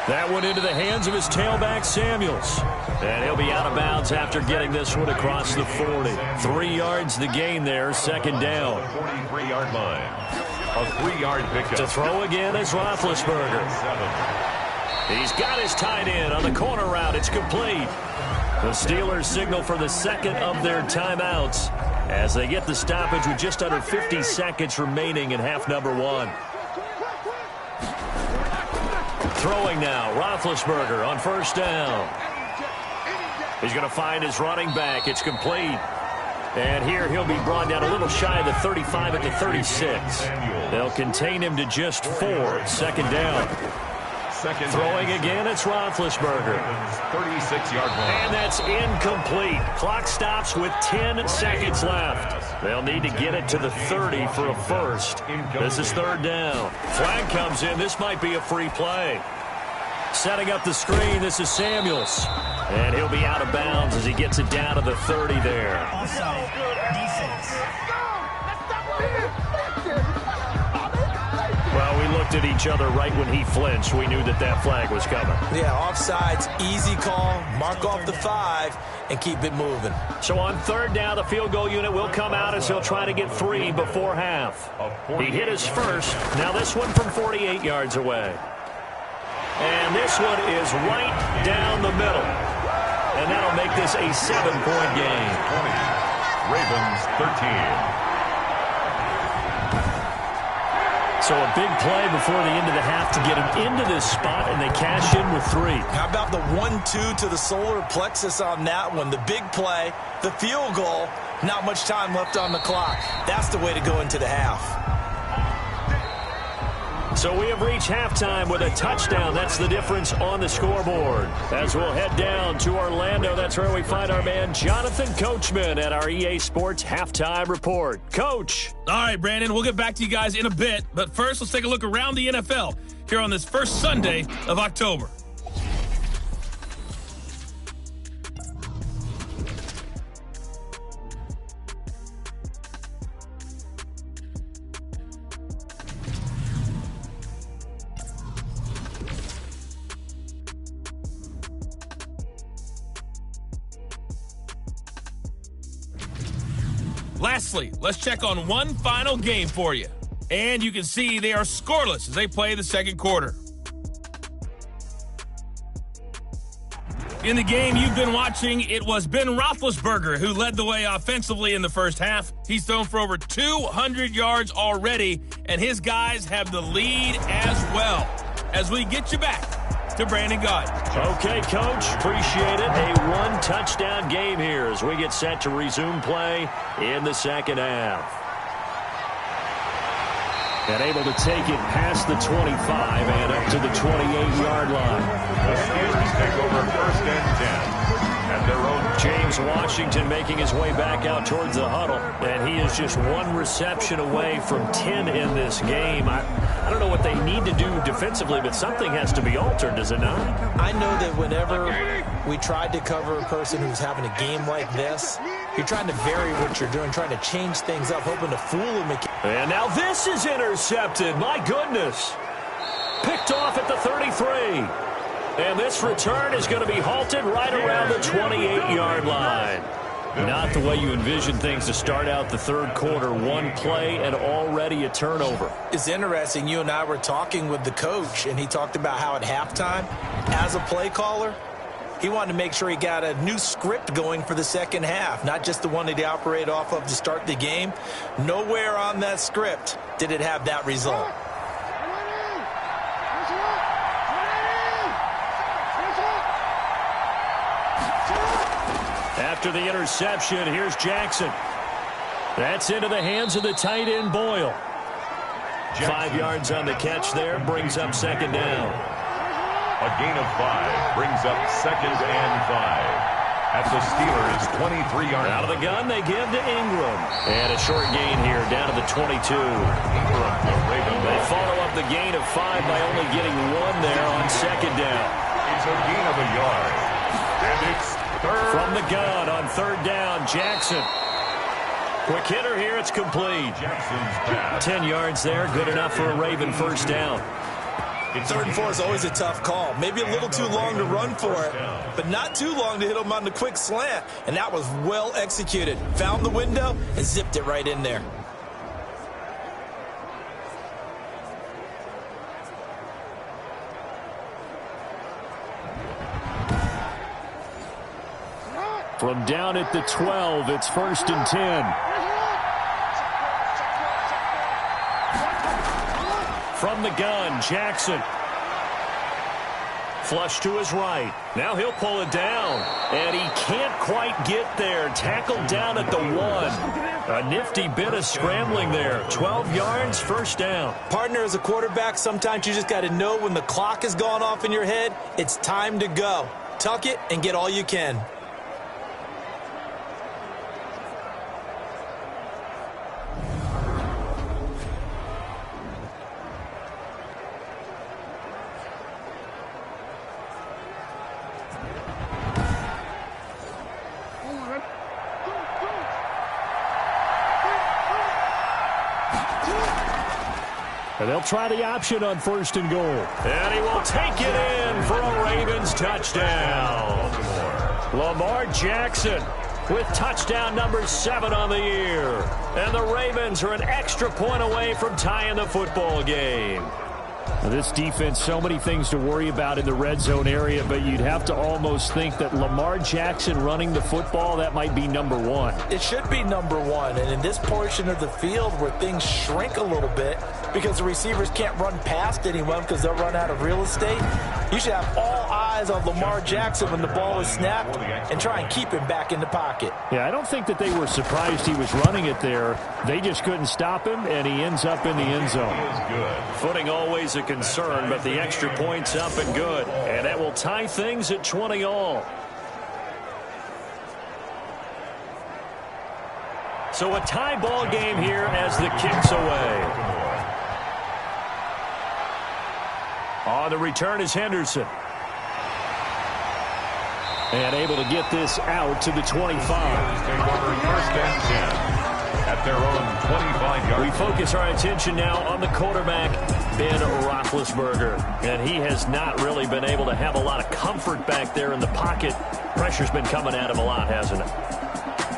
That one into the hands of his tailback, Samuels. And he'll be out of bounds after getting this one across the 40. 3 yards the gain there, second down. 43-yard line. A 3-yard pickup. To throw again is Roethlisberger. He's got his tight end on the corner route. It's complete. The Steelers signal for the second of their timeouts as they get the stoppage with just under 50 seconds remaining in half number 1. Throwing now, Roethlisberger on first down. He's going to find his running back. It's complete. And here he'll be brought down a little shy of the 35 at the 36. They'll contain him to just 4. Second down. Throwing again, it's Roethlisberger. 36-yard line. And that's incomplete. Clock stops with 10 seconds left. They'll need to get it to the 30 for a first. This is third down. Flag comes in. This might be a free play. Setting up the screen, this is Samuels. And he'll be out of bounds as he gets it down to the 30 there. Offside. Defense. Well, we looked at each other right when he flinched. We knew that that flag was coming. Yeah, offsides, easy call. Mark off the 5 and keep it moving. So on third down, the field goal unit will come out as he'll try to get 3 before half. He hit his first. Now this one from 48 yards away. And this one is right down the middle. And that'll make this a 7-point game. 20. Ravens 13. So a big play before the end of the half to get him into this spot, and they cash in with 3. How about the 1-2 to the solar plexus on that one? The big play, the field goal, not much time left on the clock. That's the way to go into the half. So we have reached halftime with a touchdown. That's the difference on the scoreboard. As we'll head down to Orlando, that's where we find our man Jonathan Coachman at our EA Sports Halftime Report. Coach. All right, Brandon, we'll get back to you guys in a bit. But first, let's take a look around the NFL here on this first Sunday of October. Lastly, let's check on one final game for you. And you can see they are scoreless as they play the second quarter. In the game you've been watching, it was Ben Roethlisberger who led the way offensively in the first half. He's thrown for over 200 yards already, and his guys have the lead as well. As we get you back to Brandon Gaudin. Okay, Coach. Appreciate it. A one-touchdown game here as we get set to resume play in the second half. And able to take it past the 25 and up to the 28-yard line. The Steelers take over first and 10. At their own. James Washington making his way back out towards the huddle. And he is just one reception away from 10 in this game. I don't know what they need to do defensively, but something has to be altered, does it not? I know that whenever we tried to cover a person who's having a game like this, you're trying to vary what you're doing, trying to change things up, hoping to fool him. And now this is intercepted. My goodness. Picked off at the 33. And this return is going to be halted right around the 28-yard line. Not the way you envision things to start out the third quarter. One play and already a turnover. It's interesting. You and I were talking with the coach, and he talked about how at halftime, as a play caller, he wanted to make sure he got a new script going for the second half, not just the one that he operated off of to start the game. Nowhere on that script did it have that result. After the interception, here's Jackson. That's into the hands of the tight end, Boyle. 5 yards on the catch there, brings up second down. A gain of 5 brings up second and 5. At the Steelers' 23-yard line. Out of the gun, they give to Ingram. And a short gain here, down to the 22. They follow up the gain of 5 by only getting 1 there on second down. It's a gain of a yard. And it's third. From the gun on third down, Jackson. Quick hitter here, it's complete. Jackson's pass. 10 yards there, good enough for a Raven first down. Third and 4 is always a tough call. Maybe a little too long to run for it, but not too long to hit him on the quick slant. And that was well executed. Found the window and zipped it right in there. From down at the 12, it's 1st and 10. From the gun, Jackson. Flush to his right. Now he'll pull it down. And he can't quite get there. Tackled down at the 1. A nifty bit of scrambling there. 12 yards, 1st down. Partner, as a quarterback, sometimes you just got to know when the clock has gone off in your head, it's time to go. Tuck it and get all you can. And they'll try the option on 1st and goal. And he will take it in for a Ravens touchdown. Lamar Jackson with touchdown number 7 on the year. And the Ravens are an extra point away from tying the football game. This defense, so many things to worry about in the red zone area, but you'd have to almost think that Lamar Jackson running the football, that might be number 1. It should be number 1, and in this portion of the field where things shrink a little bit because the receivers can't run past anyone because they'll run out of real estate, you should have all eyes on Lamar Jackson when the ball is snapped and try and keep him back in the pocket. Yeah, I don't think that they were surprised he was running it there. They just couldn't stop him, and he ends up in the end zone. Footing always a concern, but the extra point's up and good. And that will tie things at 20 all. So a tie ball game here as the kick's away. On the return is Henderson. And able to get this out to the 25. First and 10 at their own 25-yard. We focus our attention now on the quarterback, Ben Roethlisberger. And he has not really been able to have a lot of comfort back there in the pocket. Pressure's been coming at him a lot, hasn't it?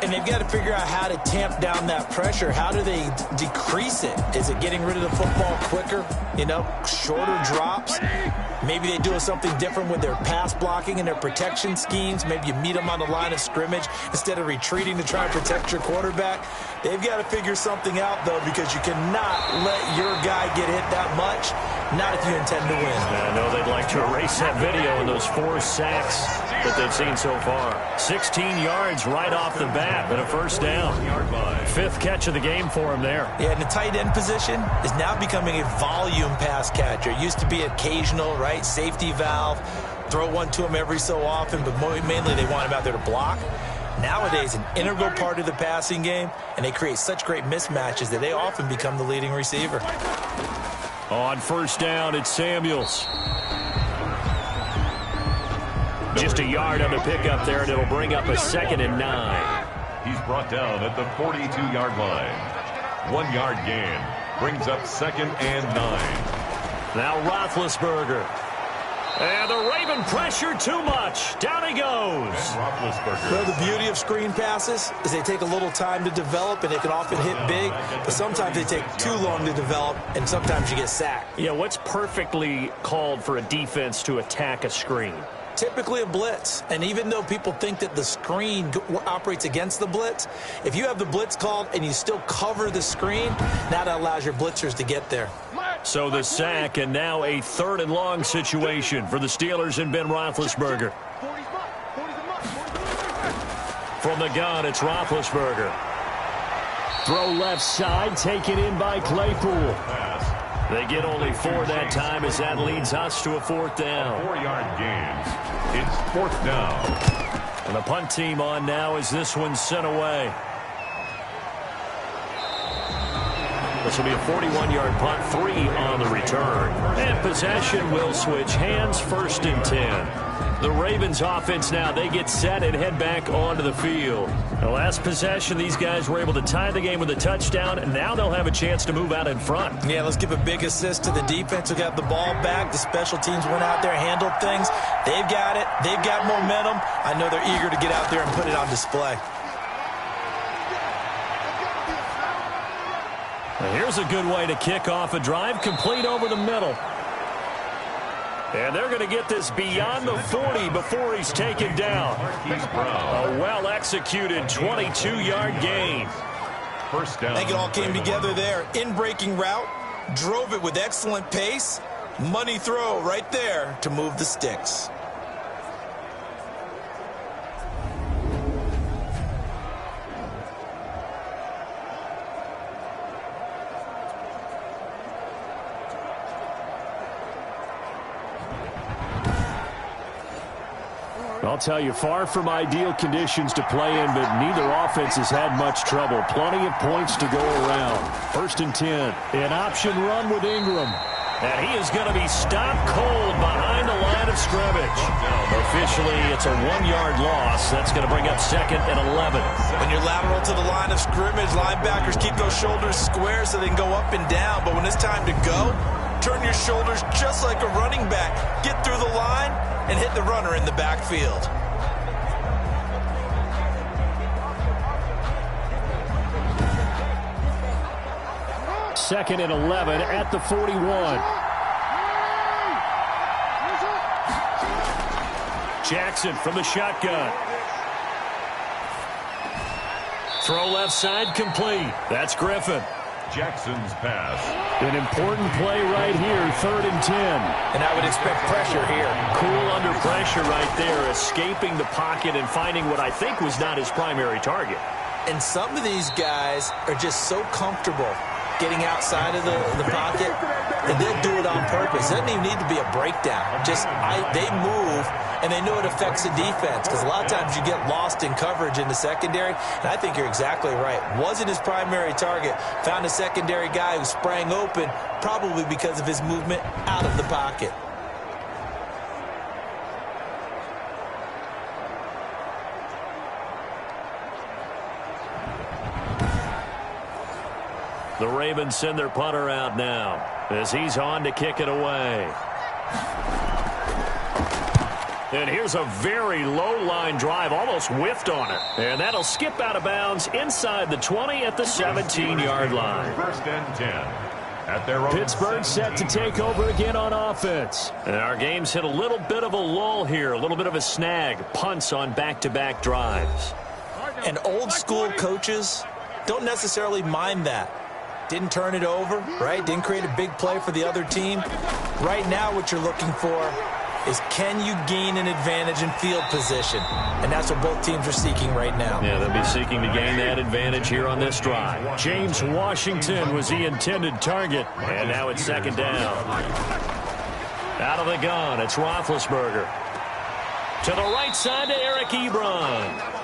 And they've got to figure out how to tamp down that pressure. How do they decrease it? Is it getting rid of the football quicker? You know, shorter drops? Maybe they do something different with their pass blocking and their protection schemes. Maybe you meet them on the line of scrimmage instead of retreating to try and protect your quarterback. They've got to figure something out, though, because you cannot let your guy get hit that much, not if you intend to win. I know they'd like to erase that video and those 4 sacks that they've seen so far. 16 yards right off the bat, but a 1st down. 5th catch of the game for him there. Yeah, and the tight end position is now becoming a volume pass catcher. It used to be occasional, right? Safety valve, throw one to him every so often, but mainly they want him out there to block. Nowadays, an integral part of the passing game, and they create such great mismatches that they often become the leading receiver. On 1st down, it's Samuels. Just a yard on the pickup there, and it'll bring up a 2nd and 9. He's brought down at the 42-yard line. 1-yard gain brings up 2nd and 9. Now Roethlisberger. And the Raven pressure too much. Down he goes. Well, the beauty of screen passes is they take a little time to develop, and they can often hit big, but sometimes they take too long to develop, and sometimes you get sacked. Yeah, what's perfectly called for a defense to attack a screen? Typically a blitz, and even though people think that the screen operates against the blitz, if you have the blitz called and you still cover the screen, now that allows your blitzers to get there. So the sack, and now a 3rd and long situation for the Steelers and Ben Roethlisberger. From the gun, it's Roethlisberger. Throw left side, taken in by Claypool. They get only 4 that time as that leads us to a 4th down. 4-yard gains. It's 4th down. And the punt team on now as this one's sent away. This will be a 41-yard punt, 3 on the return. And possession will switch hands, 1st and 10. The Ravens offense now, they get set and head back onto the field. The last possession, these guys were able to tie the game with a touchdown, and now they'll have a chance to move out in front. Yeah, let's give a big assist to the defense who got the ball back. The special teams went out there, handled things. They've got it. They've got momentum. I know they're eager to get out there and put it on display. Now, here's a good way to kick off a drive, complete over the middle. 2nd and 10 And they're going to get this beyond the 40 before he's taken down. A well-executed 22-yard gain. First down. I think it all came together there. In-breaking route, drove it with excellent pace. Money throw right there to move the sticks. I'll tell you, far from ideal conditions to play in, but neither offense has had much trouble. Plenty of points to go around. 1st and 10. An option run with Ingram. And he is going to be stopped cold behind the line of scrimmage. Officially, it's a 1-yard loss. That's going to bring up 2nd and 11. When you're lateral to the line of scrimmage, linebackers keep those shoulders square so they can go up and down. But when it's time to go, turn your shoulders just like a running back. Get through the line and hit the runner in the backfield. Second and 11 at the 41. Jackson from the shotgun. Throw left side complete. That's Griffin. Jackson's pass. An important play right here, 3rd and 10. And I would expect pressure here. Cool under pressure right there, escaping the pocket and finding what I think was not his primary target. And some of these guys are just so comfortable getting outside of the pocket, and they'll do it on purpose. It doesn't even need to be a breakdown. They move, and they know it affects the defense, because a lot of times you get lost in coverage in the secondary, and I think you're exactly right. Wasn't his primary target. Found a secondary guy who sprang open, probably because of his movement out of the pocket. The Ravens send their punter out now as he's on to kick it away. And here's a very low line drive, almost whiffed on it. And that'll skip out of bounds inside the 20 at the 17-yard line. 1st and 10. At their own Pittsburgh set to take over again on offense. And our game's hit a little bit of a lull here, a little bit of a snag. Punts on back-to-back drives. And old school coaches don't necessarily mind that. Didn't turn it over, right? Didn't create a big play for the other team. Right now what you're looking for is, can you gain an advantage in field position? And that's what both teams are seeking right now. Yeah, they'll be seeking to gain that advantage here on this drive. James Washington was the intended target. And now it's 2nd down. Out of the gun, it's Roethlisberger. To the right side to Eric Ebron.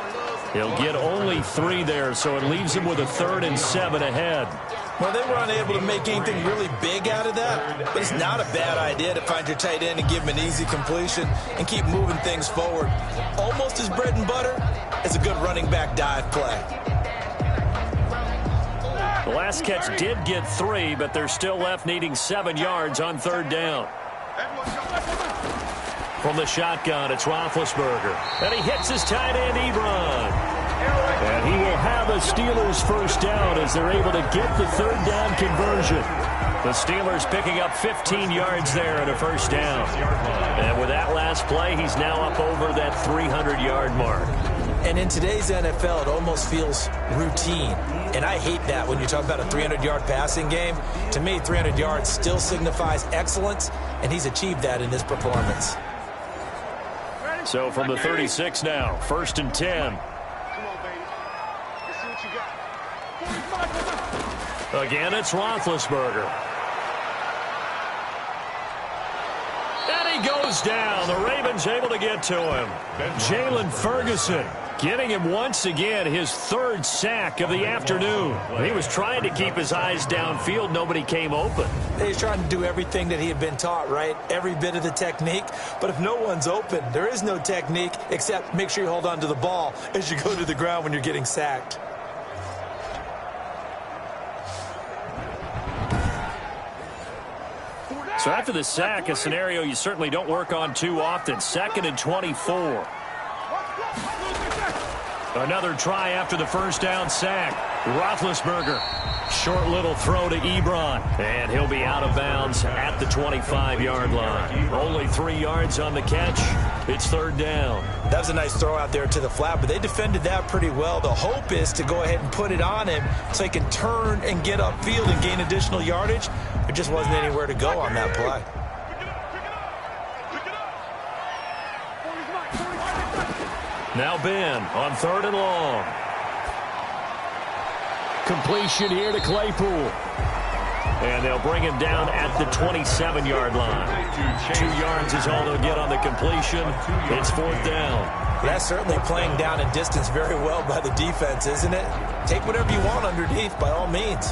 He'll get only 3 there, so it leaves him with a 3rd and 7 ahead. Well, they were unable to make anything really big out of that, but it's not a bad idea to find your tight end and give him an easy completion and keep moving things forward. Almost his bread and butter is a good running back dive play. The last catch did get 3, but they're still left needing 7 yards on 3rd down. From the shotgun, it's Roethlisberger. And he hits his tight end, Ebron. And he will have a Steelers 1st down as they're able to get the 3rd down conversion. The Steelers picking up 15 yards there and a 1st down. And with that last play, he's now up over that 300-yard mark. And in today's NFL, it almost feels routine. And I hate that when you talk about a 300-yard passing game. To me, 300 yards still signifies excellence, and he's achieved that in this performance. So from the 36 now, 1st and 10. Again, it's Roethlisberger. And he goes down. The Ravens able to get to him. Jalen Ferguson getting him once again his 3rd sack of the afternoon. He was trying to keep his eyes downfield. Nobody came open. He's trying to do everything that he had been taught, right? Every bit of the technique. But if no one's open, there is no technique except make sure you hold on to the ball as you go to the ground when you're getting sacked. So after the sack, a scenario you certainly don't work on too often. 2nd and 24. Another try after the 1st down sack. Roethlisberger. Short little throw to Ebron. And he'll be out of bounds at the 25-yard line. Only 3 yards on the catch. It's third down. That was a nice throw out there to the flat, but they defended that pretty well. The hope is to go ahead and put it on him so he can turn and get upfield and gain additional yardage. There just wasn't anywhere to go on that play. Now Ben on 3rd and long. Completion here to Claypool. And they'll bring him down at the 27-yard line. 2 yards is all they'll get on the completion. It's 4th down. That's certainly playing down and distance very well by the defense, isn't it? Take whatever you want underneath, by all means.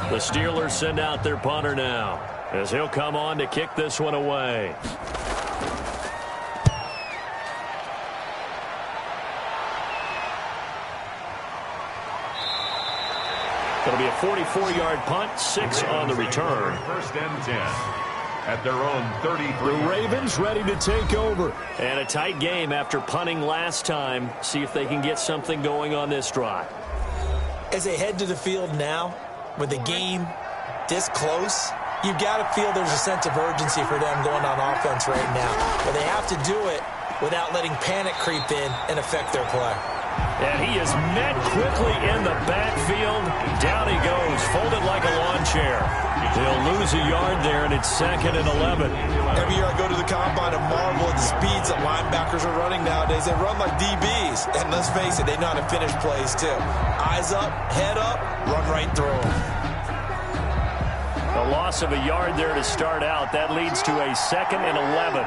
The Steelers send out their punter now, as he'll come on to kick this one away. It'll be a 44-yard punt, 6 on the return. 1st and 10 at their own 33. The Ravens ready to take over. And a tight game after punting last time. See if they can get something going on this drive. As they head to the field now, with the game this close, you've got to feel there's a sense of urgency for them going on offense right now. But they have to do it without letting panic creep in and affect their play. And he is met quickly in the backfield. Down he goes, folded like a lawn chair. They'll lose a yard there, and it's 2nd and 11. Every year I go to the combine and marvel at the speeds that linebackers are running nowadays. They run like DBs. And let's face it, they know how to finish plays too. Eyes up, head up, run right through them. A loss of a yard there to start out. That leads to a 2nd and 11.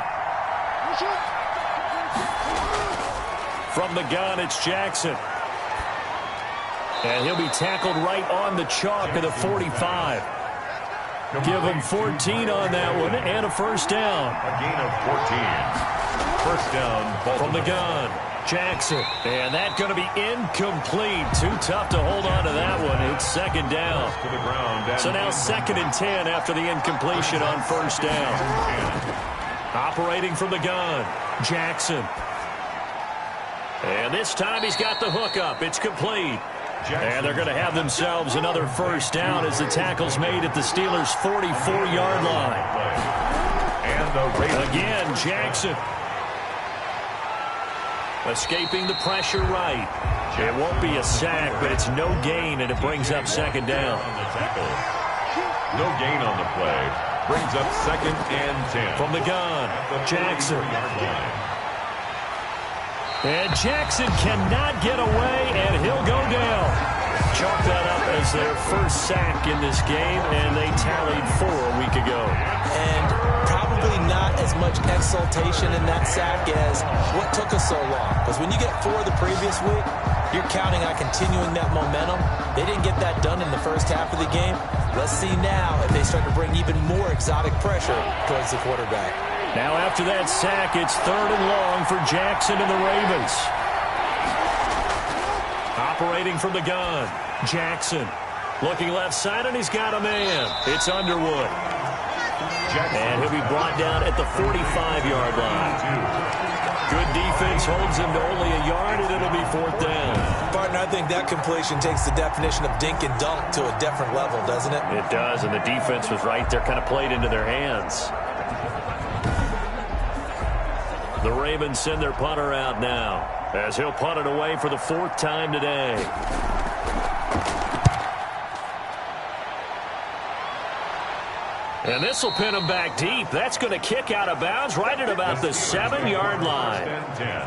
From the gun, it's Jackson. And he'll be tackled right on the chalk of the 45. Give him 14 on that one and a 1st down. A gain of 14. 1st down. From the gun, Jackson. And that's going to be incomplete. Too tough to hold on to that one. It's 2nd down. To the ground. So now 2nd and 10 after the incompletion on 1st down. Operating from the gun, Jackson. And this time he's got the hook up. It's complete. And they're going to have themselves another 1st down as the tackle's made at the Steelers' 44-yard line. And again, Jackson. Escaping the pressure right. It won't be a sack, but it's no gain, and it brings up 2nd down. No gain on the play. Brings up 2nd and 10. From the gun, Jackson. And Jackson cannot get away, and he'll go down. Chalk that up as their 1st sack in this game, and they tallied 4 a week ago. And probably not as much exultation in that sack as what took us so long. Because when you get 4 the previous week, you're counting on continuing that momentum. They didn't get that done in the first half of the game. Let's see now if they start to bring even more exotic pressure towards the quarterback. Now after that sack, it's 3rd and long for Jackson and the Ravens. Operating from the gun, Jackson. Looking left side, and he's got a man. It's Underwood. And he'll be brought down at the 45-yard line. Good defense holds him to only a yard, and it'll be 4th down. Partner, I think that completion takes the definition of dink and dunk to a different level, doesn't it? It does, and the defense was right there, kind of played into their hands. The Ravens send their punter out now, as he'll punt it away for the 4th time today. And this will pin him back deep. That's going to kick out of bounds right at about the 7-yard line.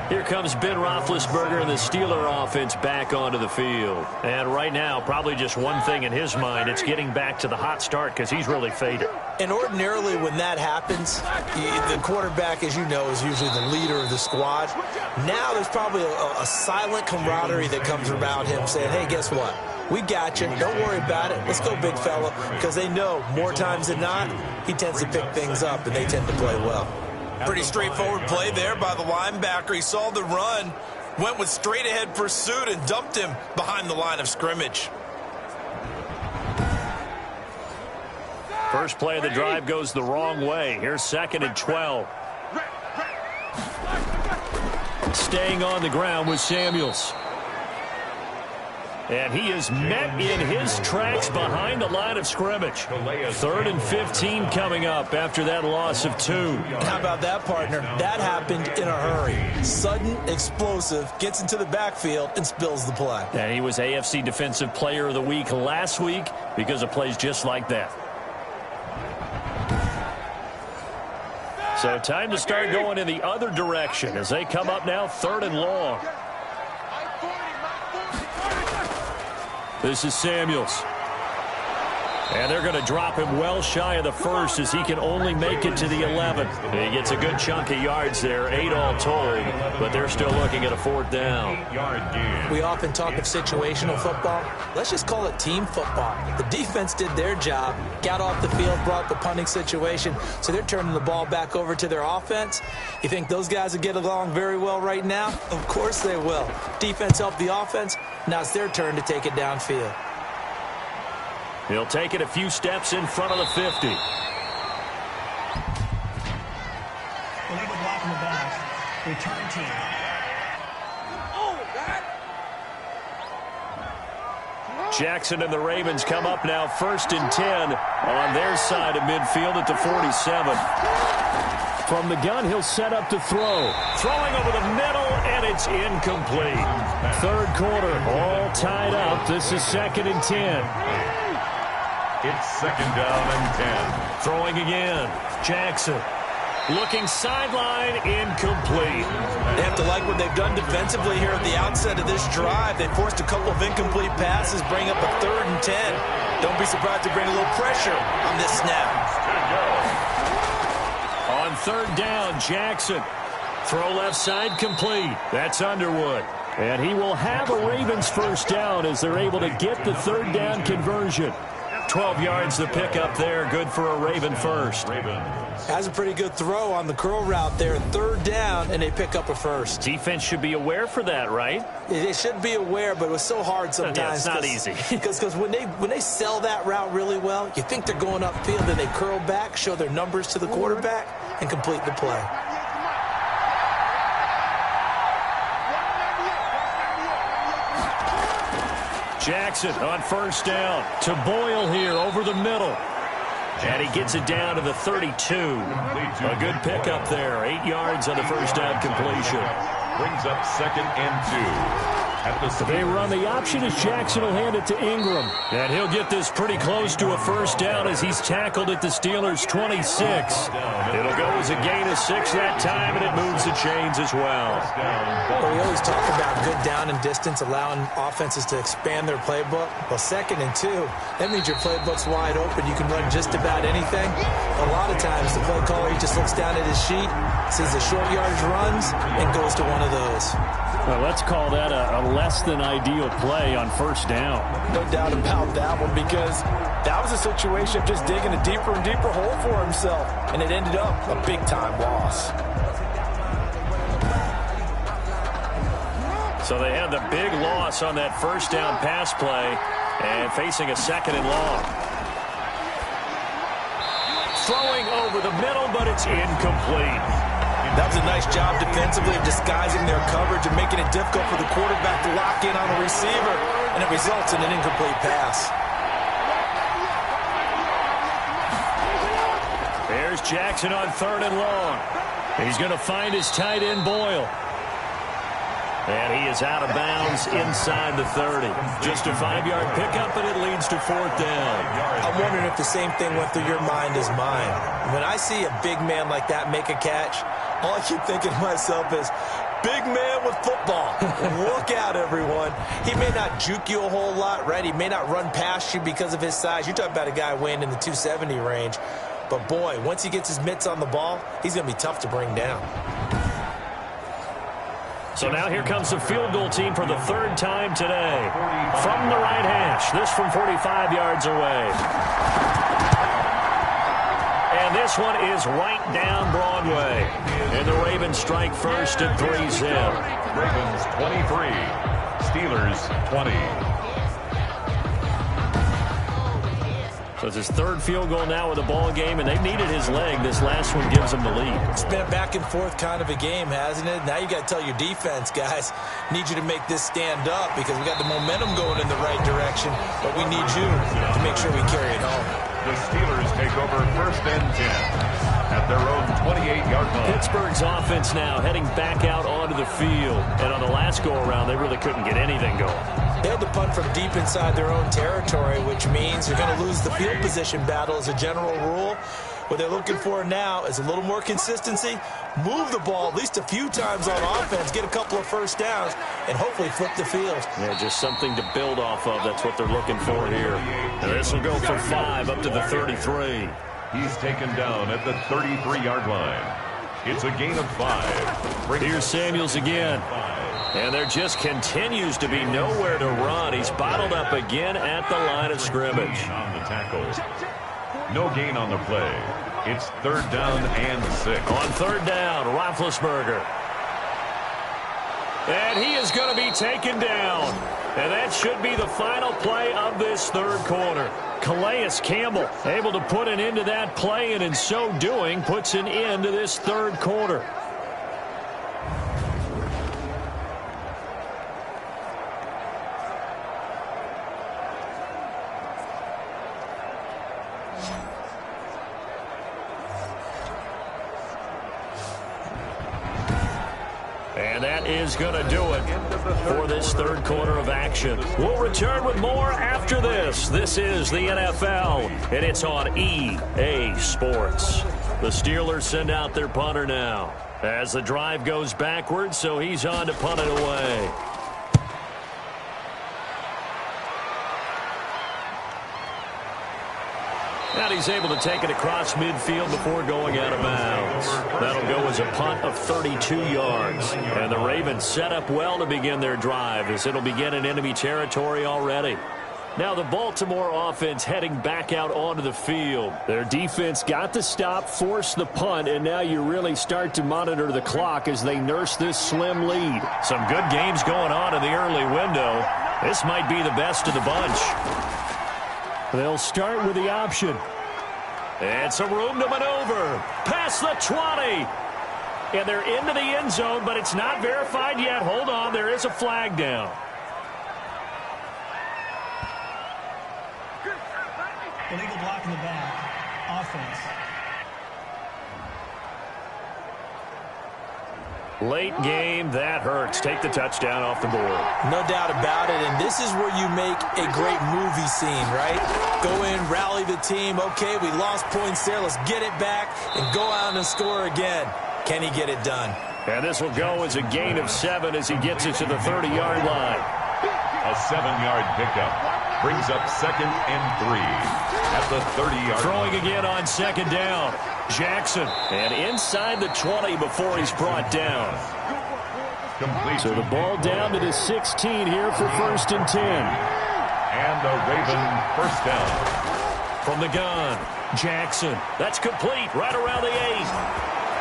Here comes Ben Roethlisberger and the Steeler offense back onto the field. And right now, probably just one thing in his mind. It's getting back to the hot start because he's really faded. And ordinarily when that happens, the quarterback, as you know, is usually the leader of the squad. Now there's probably a silent camaraderie that comes around him saying, hey, guess what? We got you. Don't worry about it. Let's go, big fella. Because they know more times than not, he tends to pick things up, and they tend to play well. Pretty straightforward play there by the linebacker. He saw the run, went with straight-ahead pursuit, and dumped him behind the line of scrimmage. First play of the drive goes the wrong way. Here's 2nd and 12. Staying on the ground with Samuels. And he is met in his tracks behind the line of scrimmage. 3rd and 15 coming up after that loss of 2. How about that, partner? That happened in a hurry. Sudden, explosive, gets into the backfield, and spills the play. And he was AFC Defensive Player of the Week last week because of plays just like that. So time to start going in the other direction as they come up now 3rd and long. This is Samuels. And they're going to drop him well shy of the first as he can only make it to the 11. He gets a good chunk of yards there, 8 all told, but they're still looking at a 4th down. We often talk of situational football. Let's just call it team football. The defense did their job, got off the field, brought the punting situation, so they're turning the ball back over to their offense. You think those guys will get along very well right now? Of course they will. Defense helped the offense. Now it's their turn to take it downfield. He'll take it a few steps in front of the 50. Illegal block in the back. Return team. Jackson and the Ravens come up now 1st and 10 on their side of midfield at the 47. From the gun, he'll set up to throw. Throwing over the middle, and it's incomplete. 3rd quarter, all tied up. This is 2nd and 10. It's 2nd down and 10. Throwing again. Jackson. Looking sideline, incomplete. They have to like what they've done defensively here at the outset of this drive. They forced a couple of incomplete passes, bring up a 3rd and 10. Don't be surprised to bring a little pressure on this snap. On 3rd down, Jackson. Throw left side complete. That's Underwood. And he will have a Ravens 1st down as they're able to get the 3rd down conversion. 12 yards the pickup there. Good for a Raven 1st. Has a pretty good throw on the curl route there. 3rd down, and they pick up a 1st. Defense should be aware for that, right? They should be aware, but it was so hard sometimes. Yeah, it's not easy. Because when they sell that route really well, you think they're going upfield, then they curl back, show their numbers to the quarterback, and complete the play. Jackson on 1st down to Boyle here over the middle. And he gets it down to the 32. A good pickup there. 8 yards on the 1st down completion. Brings up 2nd and 2. They run the option as Jackson will hand it to Ingram. And he'll get this pretty close to a 1st down as he's tackled at the Steelers' 26. It'll go as a gain of 6 that time, and it moves the chains as well. Well, we always talk about good down and distance, allowing offenses to expand their playbook. Well, 2nd and 2, that means your playbook's wide open. You can run just about anything. A lot of times, the play caller, he just looks down at his sheet, sees the short yardage runs, and goes to one of those. Well, let's call that a less than ideal play on 1st down. No doubt about that one, because that was a situation of just digging a deeper and deeper hole for himself, and it ended up a big-time loss. So they had the big loss on that 1st down pass play and facing a 2nd and long. Throwing over the middle, but it's incomplete. That was a nice job defensively of disguising their coverage and making it difficult for the quarterback to lock in on a receiver, and it results in an incomplete pass. There's Jackson on 3rd and long. He's going to find his tight end, Boyle. And he is out of bounds inside the 30. Just a 5-yard pickup, and it leads to 4th down. I'm wondering if the same thing went through your mind as mine. When I see a big man like that make a catch, all I keep thinking to myself is, big man with football. Look out, everyone. He may not juke you a whole lot, right? He may not run past you because of his size. You're talking about a guy weighing in the 270 range. But, boy, once he gets his mitts on the ball, he's going to be tough to bring down. So now here comes the field goal team for the 3rd time today. From the right hash, this from 45 yards away. And this one is right down Broadway. And the Ravens strike first at 3-zip. Ravens 23, Steelers 20. So it's his third field goal now with the ball game, and they've needed his leg. This last one gives them the lead. It's been a back-and-forth kind of a game, hasn't it? Now you got to tell your defense, guys, need you to make this stand up because we got the momentum going in the right direction, but we need you to make sure we carry it home. The Steelers take over first and 10 at their own 28-yard line. Pittsburgh's offense now heading back out onto the field. And on the last go-around, they really couldn't get anything going. They had to punt from deep inside their own territory, which means you're going to lose the field position battle as a general rule. What they're looking for now is a little more consistency, move the ball at least a few times on offense, get a couple of first downs, and hopefully flip the field. Yeah, just something to build off of. That's what they're looking for here. And this will go for 5 up to the 33. He's taken down at the 33-yard line. It's a gain of 5. Here's Samuels again. And there just continues to be nowhere to run. He's bottled up again at the line of scrimmage. On the tackle. No gain on the play. It's 3rd down and 6. On 3rd down, Roethlisberger. And he is going to be taken down. And that should be the final play of this 3rd quarter. Calais Campbell able to put an end to that play, and in so doing puts an end to this 3rd quarter. And that is going to do it for this 3rd quarter of action. We'll return with more after this. This is the NFL, and it's on EA Sports. The Steelers send out their punter now as the drive goes backwards, so he's on to punt it away. And he's able to take it across midfield before going out of bounds. That'll go as a punt of 32 yards. And the Ravens set up well to begin their drive as it'll begin in enemy territory already. Now the Baltimore offense heading back out onto the field. Their defense got the stop, forced the punt, and now you really start to monitor the clock as they nurse this slim lead. Some good games going on in the early window. This might be the best of the bunch. They'll start with the option. And some room to maneuver. Past the 20. And they're into the end zone, but it's not verified yet. Hold on, there is a flag down. Illegal block in the back. Offense. Late game, that hurts. Take the touchdown off the board. No doubt about it, and this is where you make a great movie scene, right? Go in, rally the team. Okay, we lost points there. Let's get it back and go out and score again. Can he get it done? And this will go as a gain of 7 as he gets it to the 30-yard line. A 7-yard pickup brings up 2nd and 3 at the 30-yard line. Throwing again on 2nd down. Jackson, and inside the 20 before he's brought down. Complete. So the ball down to the 16 here for 1st and 10. And the Raven first down. From the gun, Jackson. That's complete right around the 8.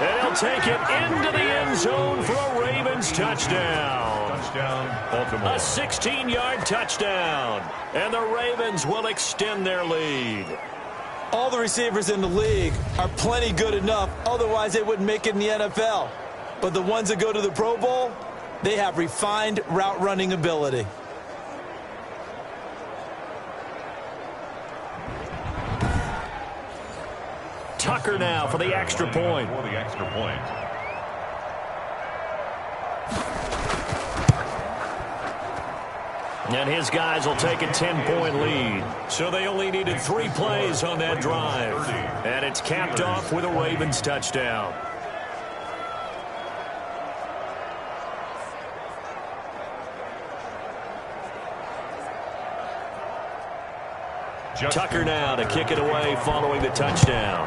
And he'll take it into the end zone for a Ravens touchdown. Touchdown, Baltimore. A 16-yard touchdown. And the Ravens will extend their lead. All the receivers in the league are plenty good enough, otherwise they wouldn't make it in the NFL. But the ones that go to the Pro Bowl, they have refined route running ability. Tucker now for the extra point. For the extra point. And his guys will take a 10-point lead. So they only needed 3 plays on that drive. And it's capped off with a Ravens touchdown. Tucker now to kick it away following the touchdown.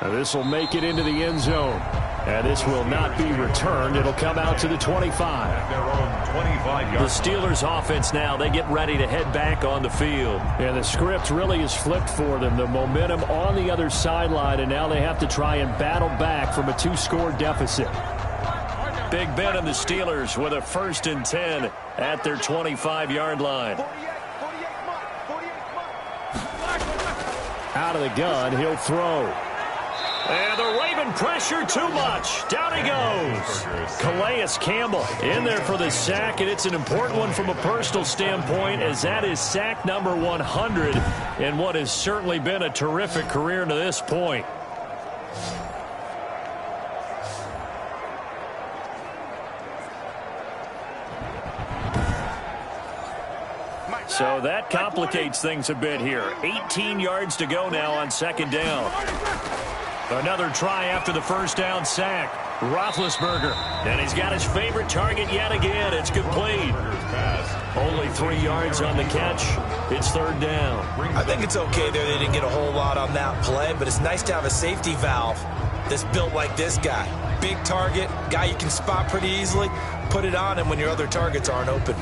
Now this will make it into the end zone. And this will not be returned. It'll come out to the 25. Their own 25-yard. The Steelers offense now, they get ready to head back on the field. And the script really is flipped for them. The momentum on the other sideline, and now they have to try and battle back from a 2-score deficit. Big Ben and the Steelers with a 1st and 10 at their 25-yard line. Out of the gun, he'll throw. And the Raven pressure too much. Down he goes. Calais Campbell in there for the sack, and it's an important one from a personal standpoint, as that is sack number 100 in what has certainly been a terrific career to this point. So that complicates things a bit here. 18 yards to go now on second down. Another try after the first down sack. Roethlisberger. And he's got his favorite target yet again. It's complete. Only 3 yards on the catch. It's third down. I think it's okay there. They didn't get a whole lot on that play, but it's nice to have a safety valve that's built like this guy. Big target, guy you can spot pretty easily. Put it on him when your other targets aren't open.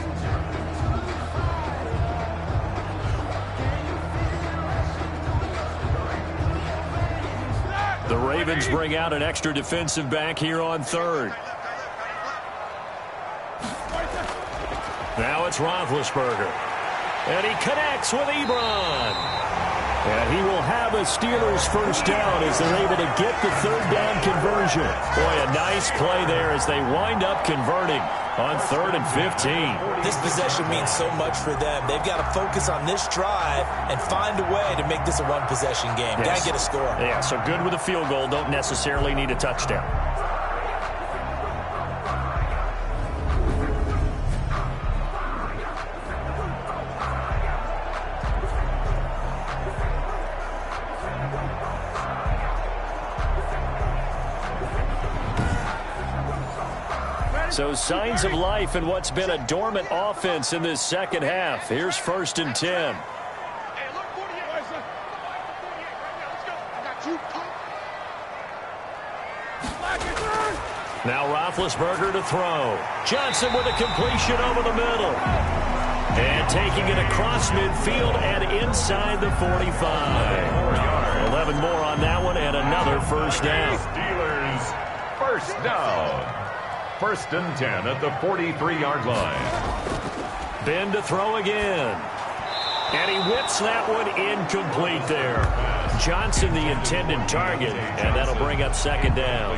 The Ravens bring out an extra defensive back here on third. Now it's Roethlisberger. And he connects with Ebron. And he will have a Steelers first down as they're able to get the third down conversion. Boy, a nice play there as they wind up converting on 3rd and 15. This possession means so much for them. They've got to focus on this drive and find a way to make this a one-possession game. Yes. Got to get a score. Yeah, so good with a field goal. Don't necessarily need a touchdown. So signs of life in what's been a dormant offense in this second half. Here's 1st and 10. Now Roethlisberger to throw. Johnson with a completion over the middle. And taking it across midfield and inside the 45. 11 more on that one and another first down. Steelers first down. 1st and 10 at the 43-yard line. Ben to throw again. And he whips that one incomplete there. Johnson the intended target, and that'll bring up 2nd down.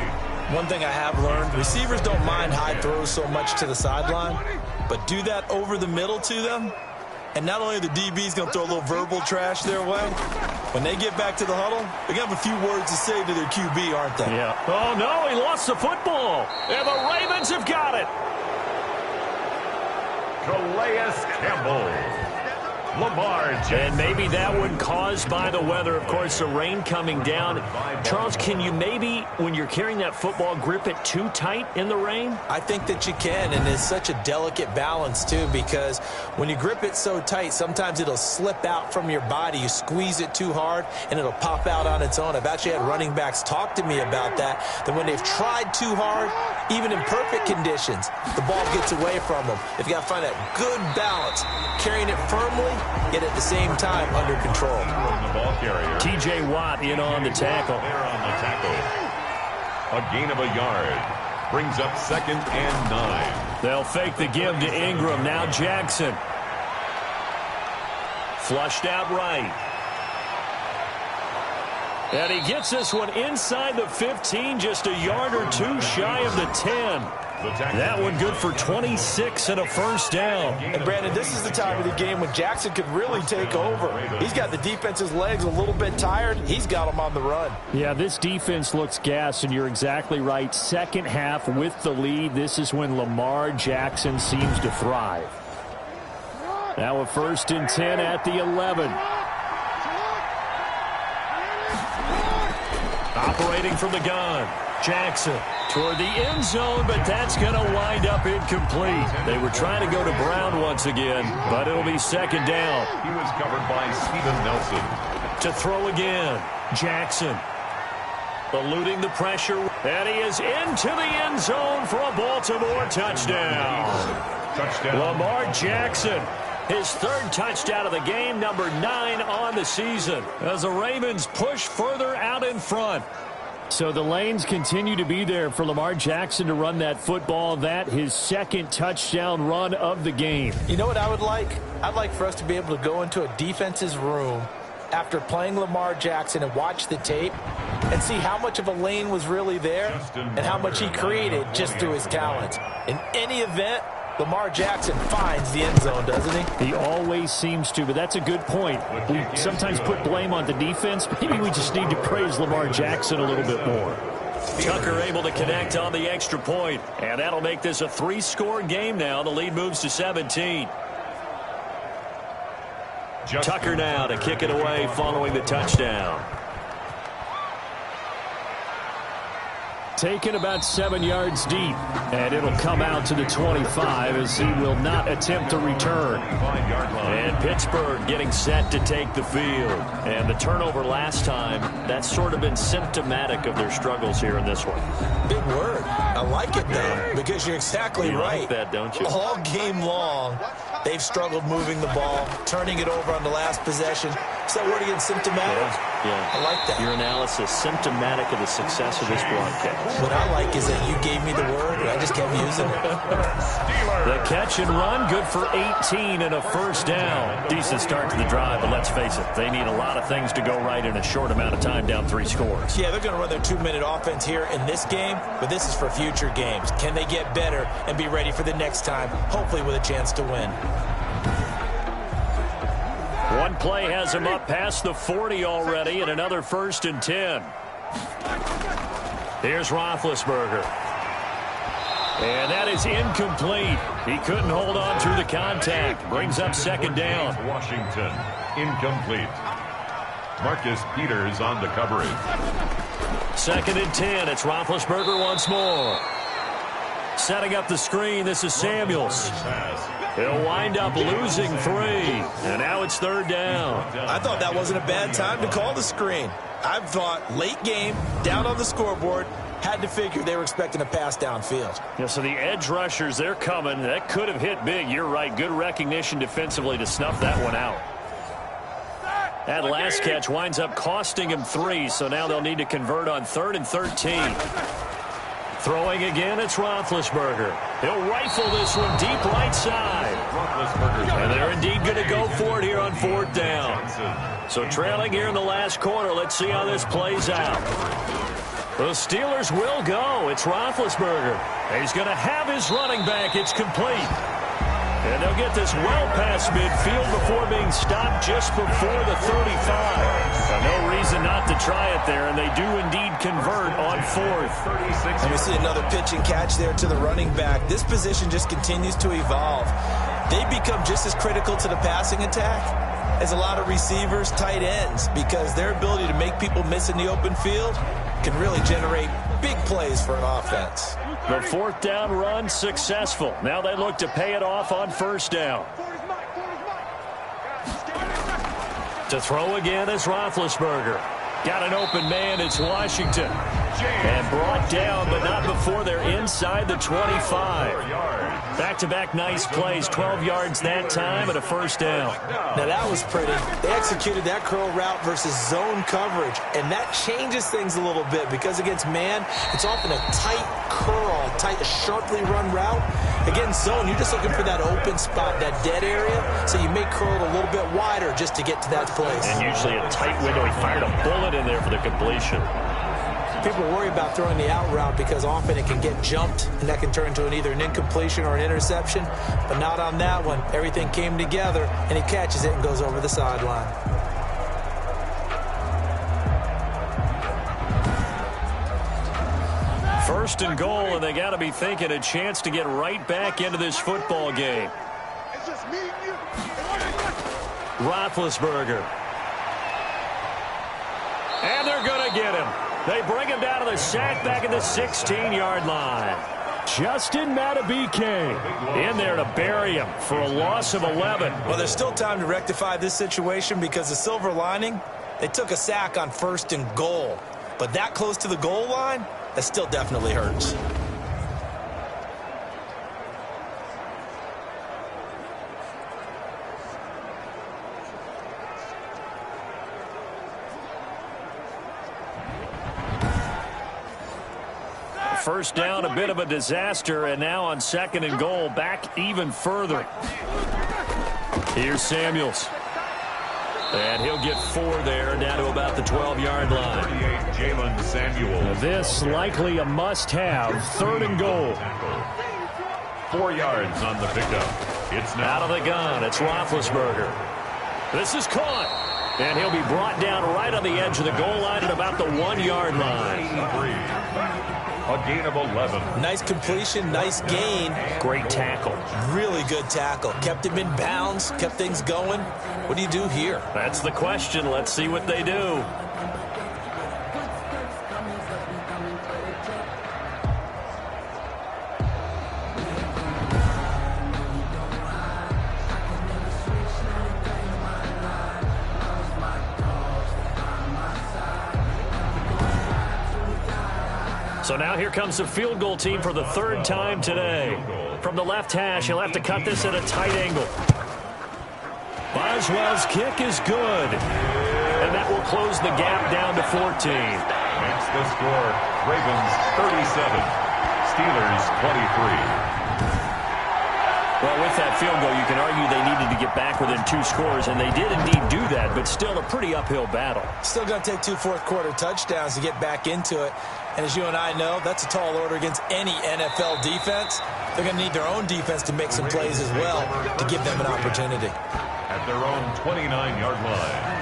One thing I have learned, receivers don't mind high throws so much to the sideline, but do that over the middle to them, and not only are the DBs going to throw a little verbal trash their way, when they get back to the huddle, they're going to have a few words to say to their QB, aren't they? Yeah. Oh, no, he lost the football. And the Ravens have got it. Calais Campbell. Lamar Jackson. And maybe that one caused by the weather. Of course, the rain coming down. Charles, can you maybe, when you're carrying that football, grip it too tight in the rain? I think that you can, and it's such a delicate balance, too, because when you grip it so tight, sometimes it'll slip out from your body. You squeeze it too hard, and it'll pop out on its own. I've actually had running backs talk to me about that when they've tried too hard, even in perfect conditions, the ball gets away from them. They've got to find that good balance, carrying it firmly, yet at the same time under control. T.J. Watt in on the tackle. A gain of a yard. Brings up 2nd and 9. They'll fake the give to Ingram. Now Jackson. Flushed out right. And he gets this one inside the 15, just a yard or two shy of the 10. That one good for 26 and a first down. And, Brandon, this is the time of the game when Jackson could really take over. He's got the defense's legs a little bit tired. He's got them on the run. Yeah, this defense looks gassed, and you're exactly right. Second half with the lead, this is when Lamar Jackson seems to thrive. Now a 1st and 10 at the 11. Operating from the gun. Jackson toward the end zone, but that's going to wind up incomplete. They were trying to go to Brown once again, but it'll be 2nd down. He was covered by Steven Nelson. To throw again. Jackson eluding the pressure, and he is into the end zone for a Baltimore touchdown. Lamar Jackson, his 3rd touchdown of the game, number 9 on the season, as the Ravens push further out in front. So the lanes continue to be there for Lamar Jackson to run that football. That his 2nd touchdown run of the game. You know what I would like? I'd like for us to be able to go into a defense's room after playing Lamar Jackson and watch the tape and see how much of a lane was really there and how much he created just through his talent. In any event, Lamar Jackson finds the end zone, doesn't he? He always seems to, but that's a good point. We sometimes put blame on the defense. Maybe we just need to praise Lamar Jackson a little bit more. Tucker able to connect on the extra point, and that'll make this a 3-score game now. The lead moves to 17. Tucker now to kick it away following the touchdown. Taken about 7 yards deep, and it'll come out to the 25 as he will not attempt to return. And Pittsburgh getting set to take the field. And the turnover last time, that's sort of been symptomatic of their struggles here in this one. Big word. I like it, though, because you're exactly right. Like that, don't you? All game long, they've struggled moving the ball, turning it over on the last possession. Is that word again, symptomatic? Yeah. I like that. Your analysis, symptomatic of the success of this broadcast. What I like is that you gave me the word, and I just kept using it. The catch and run, good for 18 and a first down. Decent start to the drive, but let's face it, they need a lot of things to go right in a short amount of time, down 3 scores. Yeah, they're going to run their 2-minute offense here in this game, but this is for future games. Can they get better and be ready for the next time, hopefully with a chance to win? One play has him up past the 40 already, and another 1st and 10. Here's Roethlisberger. And that is incomplete. He couldn't hold on through the contact. Brings up 2nd down. Washington, incomplete. Marcus Peters on the coverage. 2nd and 10. It's Roethlisberger once more. Setting up the screen, this is Samuels. He'll wind up losing 3. And now it's 3rd down. I thought that wasn't a bad time to call the screen. I thought late game, down on the scoreboard, had to figure they were expecting a pass downfield. Yeah, so the edge rushers, they're coming. That could have hit big. You're right. Good recognition defensively to snuff that one out. That last catch winds up costing him 3, so now they'll need to convert on 3rd and 13. Throwing again, it's Roethlisberger. He'll rifle this one deep right side. And they're indeed going to go for it here on 4th down. So trailing here in the last quarter, let's see how this plays out. The Steelers will go. It's Roethlisberger. He's going to have his running back. It's complete. And they'll get this well past midfield before being stopped just before the 35. No reason not to try it there, and they do indeed convert on 4th. And we see another pitch and catch there to the running back. This position just continues to evolve. They become just as critical to the passing attack as a lot of receivers, tight ends, because their ability to make people miss in the open field can really generate big plays for an offense. The 4th down run successful. Now they look to pay it off on 1st down. To throw again is Roethlisberger. Got an open man. It's Washington. And brought down, but not before they're inside the 25. Back-to-back nice plays. 12 yards that time and a 1st down. Now that was pretty. They executed that curl route versus zone coverage, and that changes things a little bit because against man, it's often a tight curl, tight, sharply run route. Against zone, you're just looking for that open spot, that dead area, so you may curl it a little bit wider just to get to that place. And usually a tight window. He fired a bullet in there for the completion. People worry about throwing the out route because often it can get jumped, and that can turn into either an incompletion or an interception. But not on that one. Everything came together, and he catches it and goes over the sideline. First and goal, and they got to be thinking a chance to get right back into this football game. Roethlisberger. And they're going to get him. They bring him down to the sack back at the 16-yard line. Justin Madubuike in there to bury him for a loss of 11. Well, there's still time to rectify this situation because the silver lining, they took a sack on 1st and goal. But that close to the goal line, that still definitely hurts. First down, a bit of a disaster, and now on 2nd and goal, back even further. Here's Samuels. And he'll get 4 there, down to about the 12-yard line. 38, Jalen Samuels. This likely a must-have, 3rd and goal. 4 yards on the pickup. It's now out of the gun. It's Roethlisberger. This is caught. And he'll be brought down right on the edge of the goal line at about the 1-yard line. A gain of 11. Nice completion, nice gain. Great tackle. Really good tackle. Kept him in bounds, kept things going. What do you do here? That's the question. Let's see what they do. So now here comes the field goal team for the 3rd time today. From the left hash, he'll have to cut this at a tight angle. Boswell's kick is good. And that will close the gap down to 14. That's the score. Ravens 37. Steelers 23. Well, with that field goal, you can argue they needed to get back within 2 scores, and they did indeed do that, but still a pretty uphill battle. Still going to take 2 fourth-quarter touchdowns to get back into it. And as you and I know, that's a tall order against any NFL defense. They're going to need their own defense to make some plays as well to give them an opportunity. At their own 29-yard line.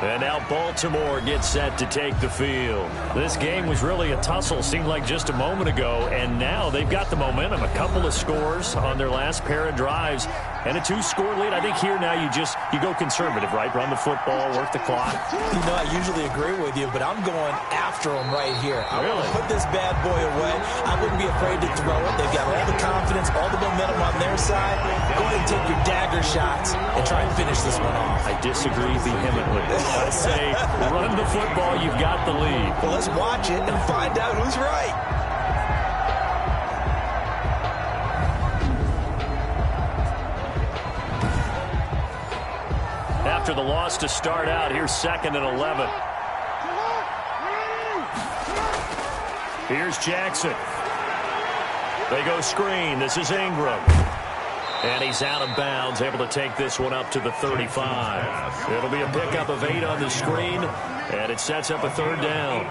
And now Baltimore gets set to take the field. This game was really a tussle, seemed like just a moment ago, and now they've got the momentum. A couple of scores on their last pair of drives, and a 2-score lead. I think here now you go conservative, right? Run the football, work the clock. You know, I usually agree with you, but I'm going after them right here. I want to put this bad boy away. I wouldn't be afraid to throw it. They've got all the confidence, all the momentum on their side. Go ahead and take your dagger shots and try and finish this one off. I disagree vehemently. I say run the football, you've got the lead. Well, let's watch it and find out who's right. After the loss to start out, here's 2nd and 11. Here's Jackson. They go screen. This is Ingram. And he's out of bounds, able to take this one up to the 35. It'll be a pickup of 8 on the screen, and it sets up a 3rd down.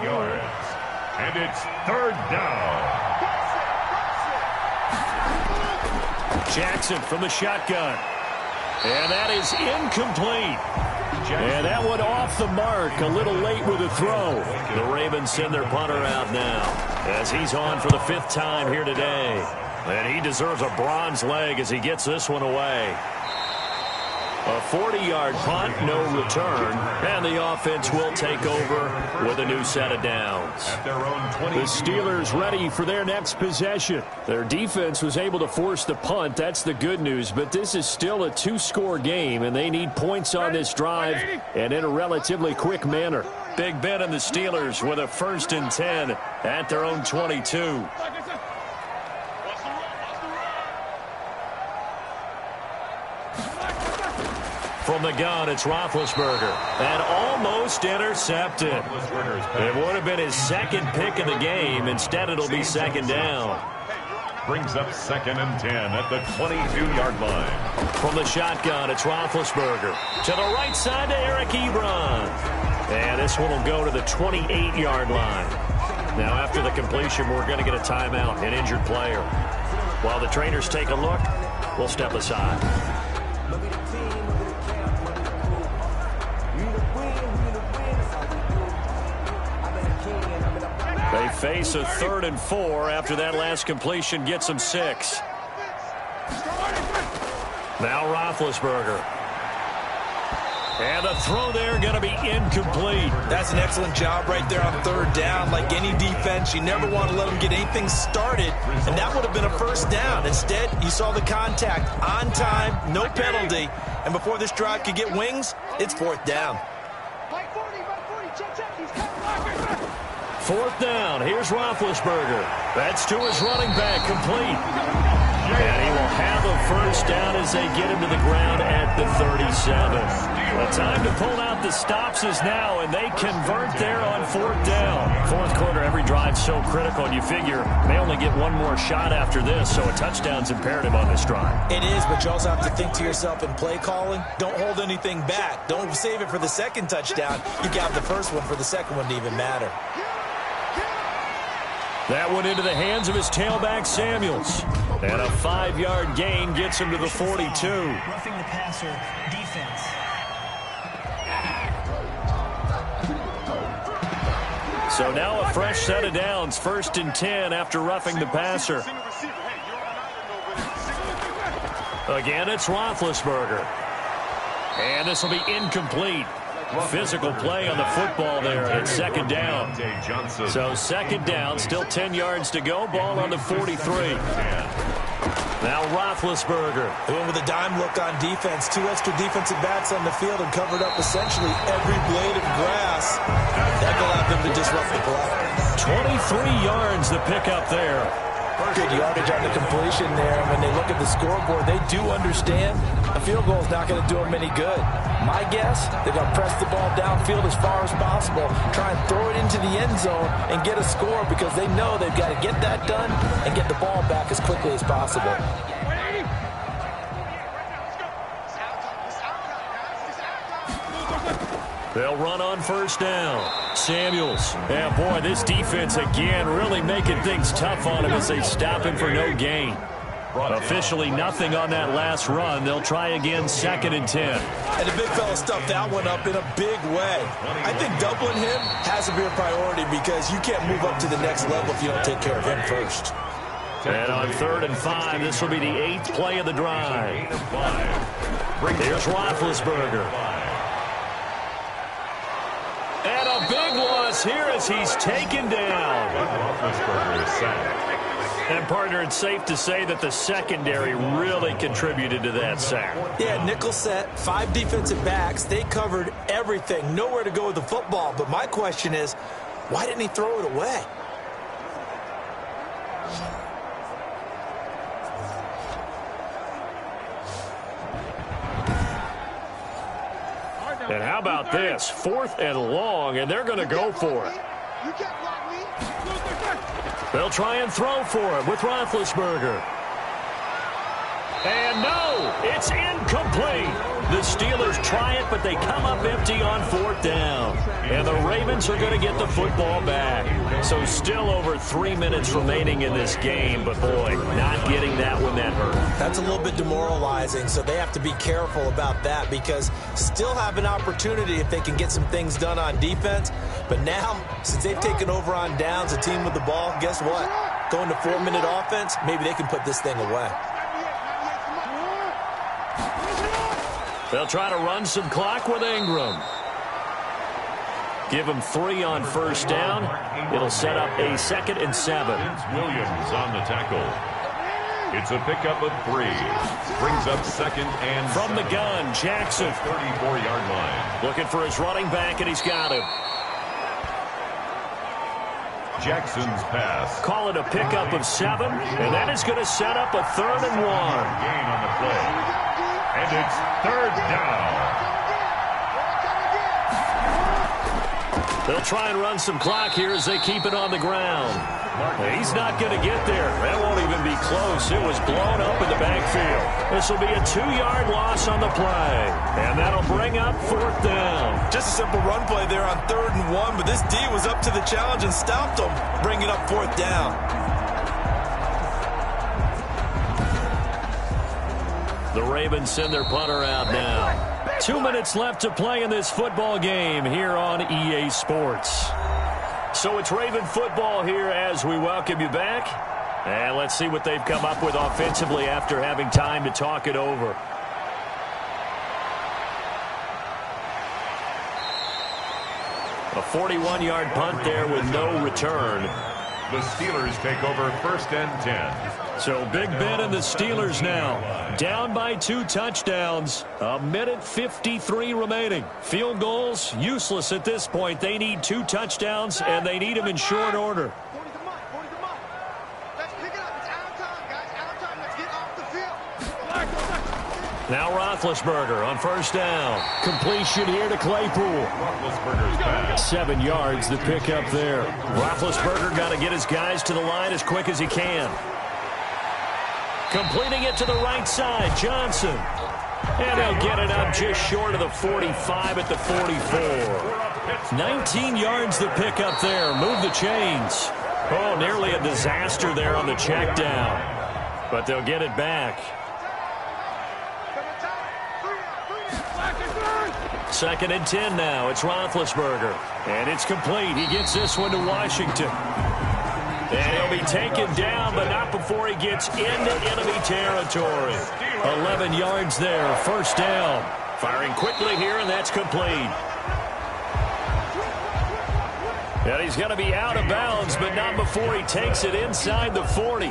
And it's 3rd down. Jackson from the shotgun. And that is incomplete. And that one off the mark, a little late with a throw. The Ravens send their punter out now as he's on for the 5th time here today. And he deserves a bronze leg as he gets this one away. A 40-yard punt, no return, and the offense will take over with a new set of downs. The Steelers ready for their next possession. Their defense was able to force the punt. That's the good news, but this is still a 2-score game, and they need points on this drive and in a relatively quick manner. Big Ben and the Steelers with a 1st and 10 at their own 22. From the gun, it's Roethlisberger. And almost intercepted. It would have been his 2nd pick of the game. Instead, it'll be 2nd down. Brings up 2nd and 10 at the 22-yard line. From the shotgun, it's Roethlisberger. To the right side to Eric Ebron. And this one will go to the 28-yard line. Now, after the completion, we're going to get a timeout, an injured player. While the trainers take a look, we'll step aside. They face a 3rd and 4 after that last completion gets them 6. Now Roethlisberger. And the throw there going to be incomplete. That's an excellent job right there on 3rd down. Like any defense, you never want to let them get anything started, and that would have been a 1st down. Instead, you saw the contact on time, no penalty, and before this drive could get wings, it's 4th down. 4th down. Here's Roethlisberger. That's to his running back, complete. And he will have a first down as they get him to the ground at the 37. The time to pull out the stops is now, and they convert there on 4th down. Fourth quarter, every drive's so critical, and you figure they only get one more shot after this, so a touchdown's imperative on this drive. It is, but you also have to think to yourself in play calling, don't hold anything back. Don't save it for the second touchdown. You got the first one for the second one to even matter. That one into the hands of his tailback, Samuels. And a 5-yard gain gets him to the 42. Roughing the passer defense. So now a fresh set of downs, 1st and 10 after roughing the passer. Again, it's Roethlisberger. And this will be incomplete. Physical play on the football there at 2nd down. So 2nd down, still 10 yards to go. Ball on the 43. Now Roethlisberger. Doing with a dime look on defense. 2 extra defensive backs on the field and covered up essentially every blade of grass. That allowed them to disrupt the play. 23 yards the pickup there. Good yardage on the completion there. And when they look at the scoreboard, they do understand a field goal is not going to do them any good. My guess, they're going to press the ball downfield as far as possible, try and throw it into the end zone and get a score because they know they've got to get that done and get the ball back as quickly as possible. They'll run on 1st down. Samuels. Yeah, boy, this defense again really making things tough on him as they stop him for no gain. Officially nothing on that last run. They'll try again 2nd and 10. And the big fella stuffed that one up in a big way. I think doubling him has to be a priority because you can't move up to the next level if you don't take care of him first. And on 3rd and 5, this will be the 8th play of the drive. Here's Roethlisberger. And a big loss here as he's taken down. Roethlisberger is sacked. And, partner, it's safe to say that the secondary really contributed to that sack. Yeah, nickel set, 5 defensive backs. They covered everything. Nowhere to go with the football. But my question is, why didn't he throw it away? And how about this? 4th and long, and they're going to go for it. They'll try and throw for it with Roethlisberger. And no, it's incomplete. The Steelers try it, but they come up empty on 4th down. And the Ravens are going to get the football back. So still over 3 minutes remaining in this game, but boy, not getting that one that hurt. That's a little bit demoralizing, so they have to be careful about that because still have an opportunity if they can get some things done on defense. But now, since they've taken over on downs, a team with the ball, guess what? Going to 4-minute offense, maybe they can put this thing away. They'll try to run some clock with Ingram. Give him 3 on 1st down. It'll set up a 2nd and 7. Williams on the tackle. It's a pickup of 3. Brings up 2nd and from the gun, Jackson. 34-yard line. Looking for his running back, and he's got him. Jackson's pass. Call it a pickup of 7, and that is going to set up a 3rd and 1. Gain on the play. And it's 3rd down. They'll try and run some clock here as they keep it on the ground. He's not going to get there. That won't even be close. It was blown up in the backfield. This will be a 2-yard loss on the play. And that'll bring up 4th down. Just a simple run play there on 3rd and 1, but this D was up to the challenge and stopped them, bringing up 4th down. The Ravens send their punter out now. 2 minutes left to play in this football game here on EA Sports. So it's Raven football here as we welcome you back. And let's see what they've come up with offensively after having time to talk it over. A 41-yard punt there with no return. The Steelers take over 1st and 10. So Big Ben and the Steelers now down by 2 touchdowns. 1:53 remaining. Field goals useless at this point. They need 2 touchdowns, and they need them in short order. Let's pick it up. It's our time, guys. Our time. Let's get Now Roethlisberger on first down. Completion here to Claypool. Roethlisberger's back. 7 yards the pickup there. Roethlisberger got to get his guys to the line as quick as he can. Completing it to the right side, Johnson. And he'll get it up just short of the 45 at the 44. 19 yards the pickup there. Move the chains. Oh, nearly a disaster there on the check down. But they'll get it back. 2nd and 10 now. It's Roethlisberger. And it's complete. He gets this one to Washington. And he'll be taken down, but not before he gets into enemy territory. 11 yards there. First down. Firing quickly here, and that's complete. And he's going to be out of bounds, but not before he takes it inside the 40.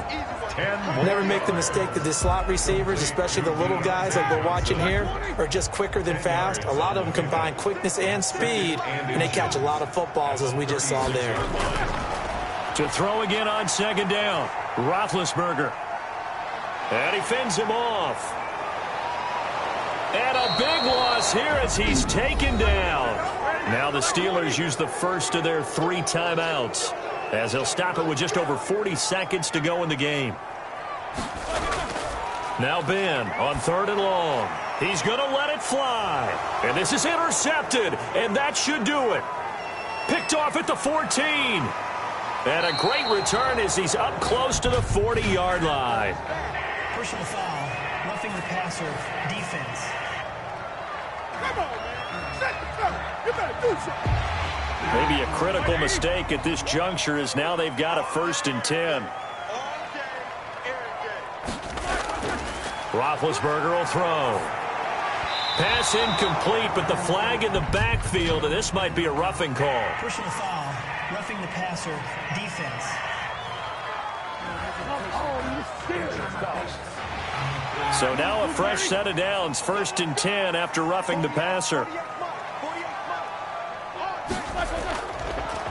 Never make the mistake that the slot receivers, especially the little guys like we're watching here, are just quicker than fast. A lot of them combine quickness and speed, and they catch a lot of footballs, as we just saw there. To throw again on 2nd down, Roethlisberger. And he fends him off. And a big loss here as he's taken down. Now the Steelers use the first of their 3 timeouts, as they'll stop it with just over 40 seconds to go in the game. Now Ben on 3rd and long. He's going to let it fly. And this is intercepted, and that should do it. Picked off at the 14. And a great return as he's up close to the 40-yard line. Personal foul, roughing the passer, defense. Come on, man. You better do something. Maybe a critical mistake at this juncture is now they've got a 1st and 10. Roethlisberger will throw. Pass incomplete, but the flag in the backfield, and this might be a roughing call. Personal foul, roughing the passer, defense. So now a fresh set of downs, 1st and 10 after roughing the passer.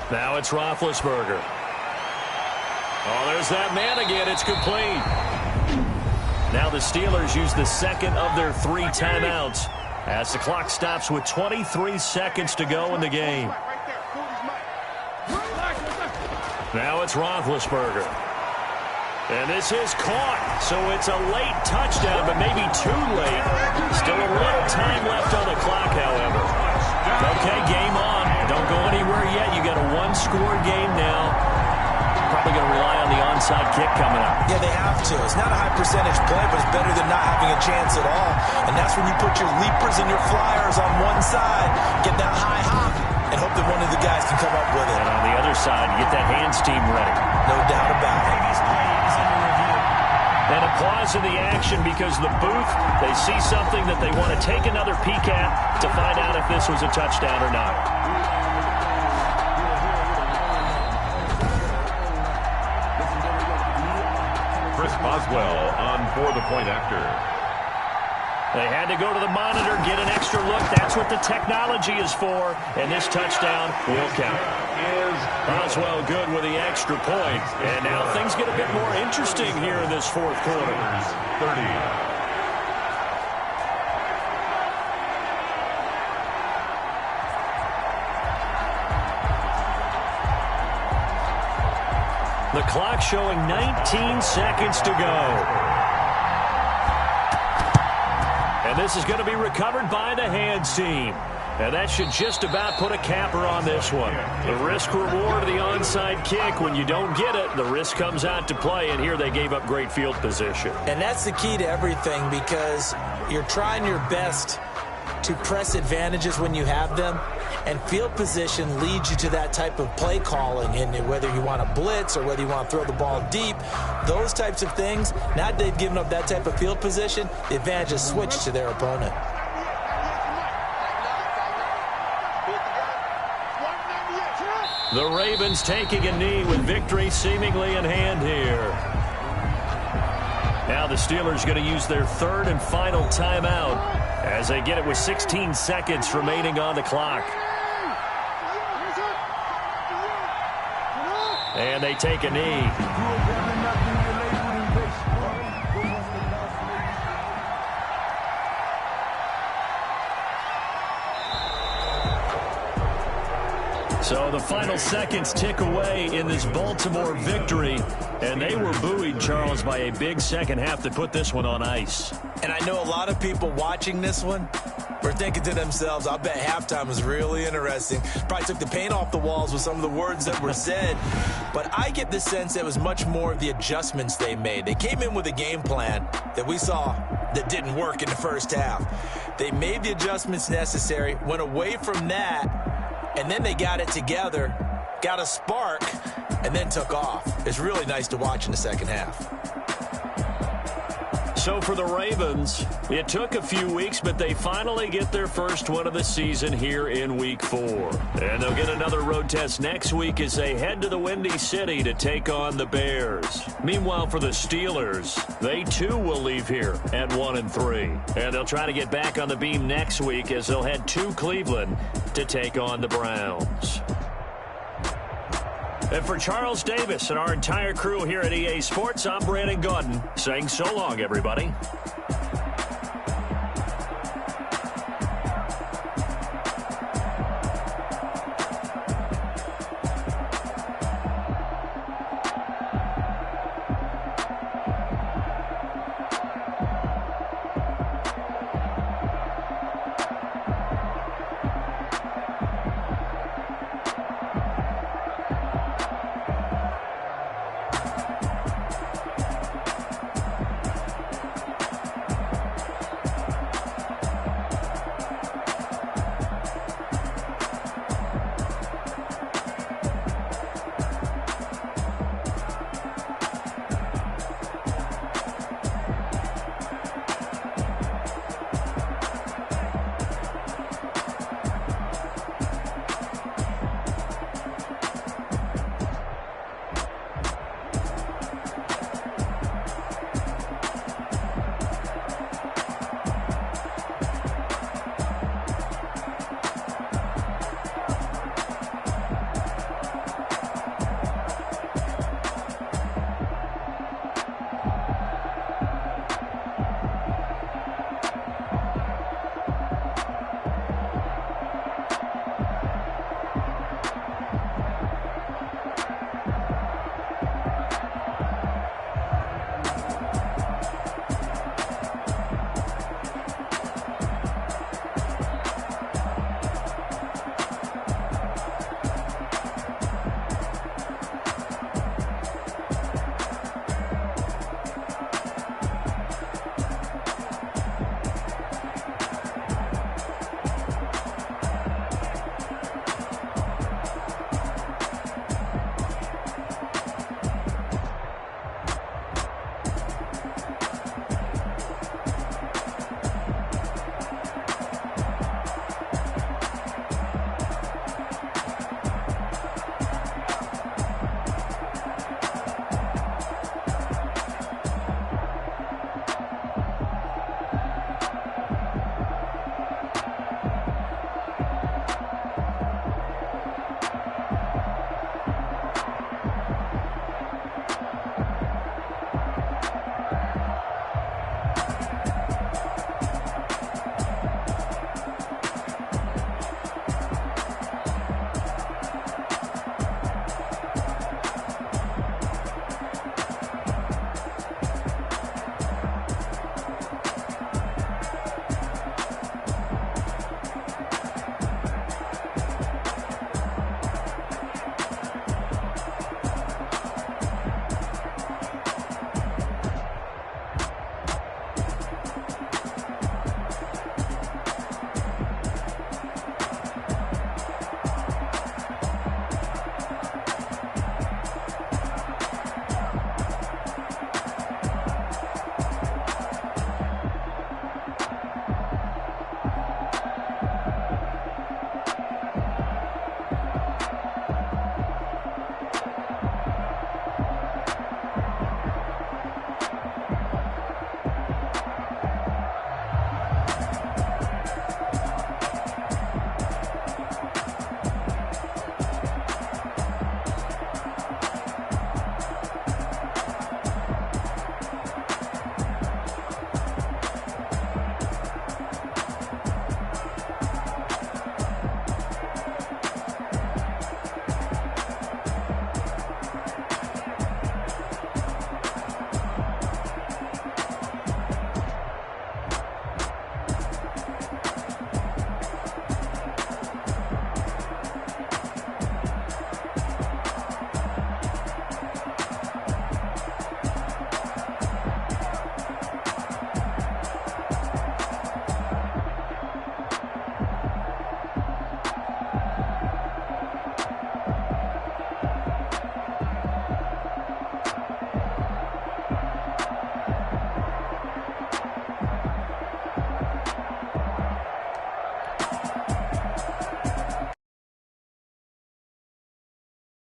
Now it's Roethlisberger. Oh, there's that man again. It's complete. Now the Steelers use the 2nd of their 3 timeouts as the clock stops with 23 seconds to go in the game. Now it's Roethlisberger. And this is caught, so it's a late touchdown, but maybe too late. Still a little time left on the clock, however. Okay, game on. Don't go anywhere yet. You got a 1-score game now. Probably going to rely on the onside kick coming up. Yeah, they have to. It's not a high percentage play, but it's better than not having a chance at all. And that's when you put your leapers and your flyers on one side, get that high hop, and hope that one of the guys can come up with it. And on the other side, you get that hands team ready. No doubt about it. Previous play is under review. And a pause in the action because the booth, they see something that they want to take another peek at to find out if this was a touchdown or not. Chris Boswell on for the point after. They had to go to the monitor, get an extra look. That's what the technology is for. And this touchdown will count. Boswell good with the extra point. And now things get a bit more interesting here in this 4th quarter. 30. The clock showing 19 seconds to go. And this is going to be recovered by the hands team. And that should just about put a capper on this one. The risk-reward of the onside kick. When you don't get it, the risk comes out to play. And here they gave up great field position. And that's the key to everything, because you're trying your best to press advantages when you have them. And field position leads you to that type of play calling, and whether you want to blitz or whether you want to throw the ball deep, those types of things. Now that they've given up that type of field position, the advantage is switched to their opponent. The Ravens taking a knee with victory seemingly in hand here. Now the Steelers going to use their 3rd and final timeout as they get it with 16 seconds remaining on the clock. And they take a knee. So the final seconds tick away in this Baltimore victory, and they were buoyed, Charles, by a big second half that put this one on ice. And I know a lot of people watching this one were thinking to themselves, I'll bet halftime was really interesting. Probably took the paint off the walls with some of the words that were said. But I get the sense that it was much more of the adjustments they made. They came in with a game plan that we saw that didn't work in the first half. They made the adjustments necessary, went away from that, and then they got it together, got a spark, and then took off. It's really nice to watch in the second half. So for the Ravens, it took a few weeks, but they finally get their first one of the season here in Week 4. And they'll get another road test next week as they head to the Windy City to take on the Bears. Meanwhile, for the Steelers, they too will leave here at 1-3. And they'll try to get back on the beam next week as they'll head to Cleveland to take on the Browns. And for Charles Davis and our entire crew here at EA Sports, I'm Brandon Gaudin saying so long, everybody.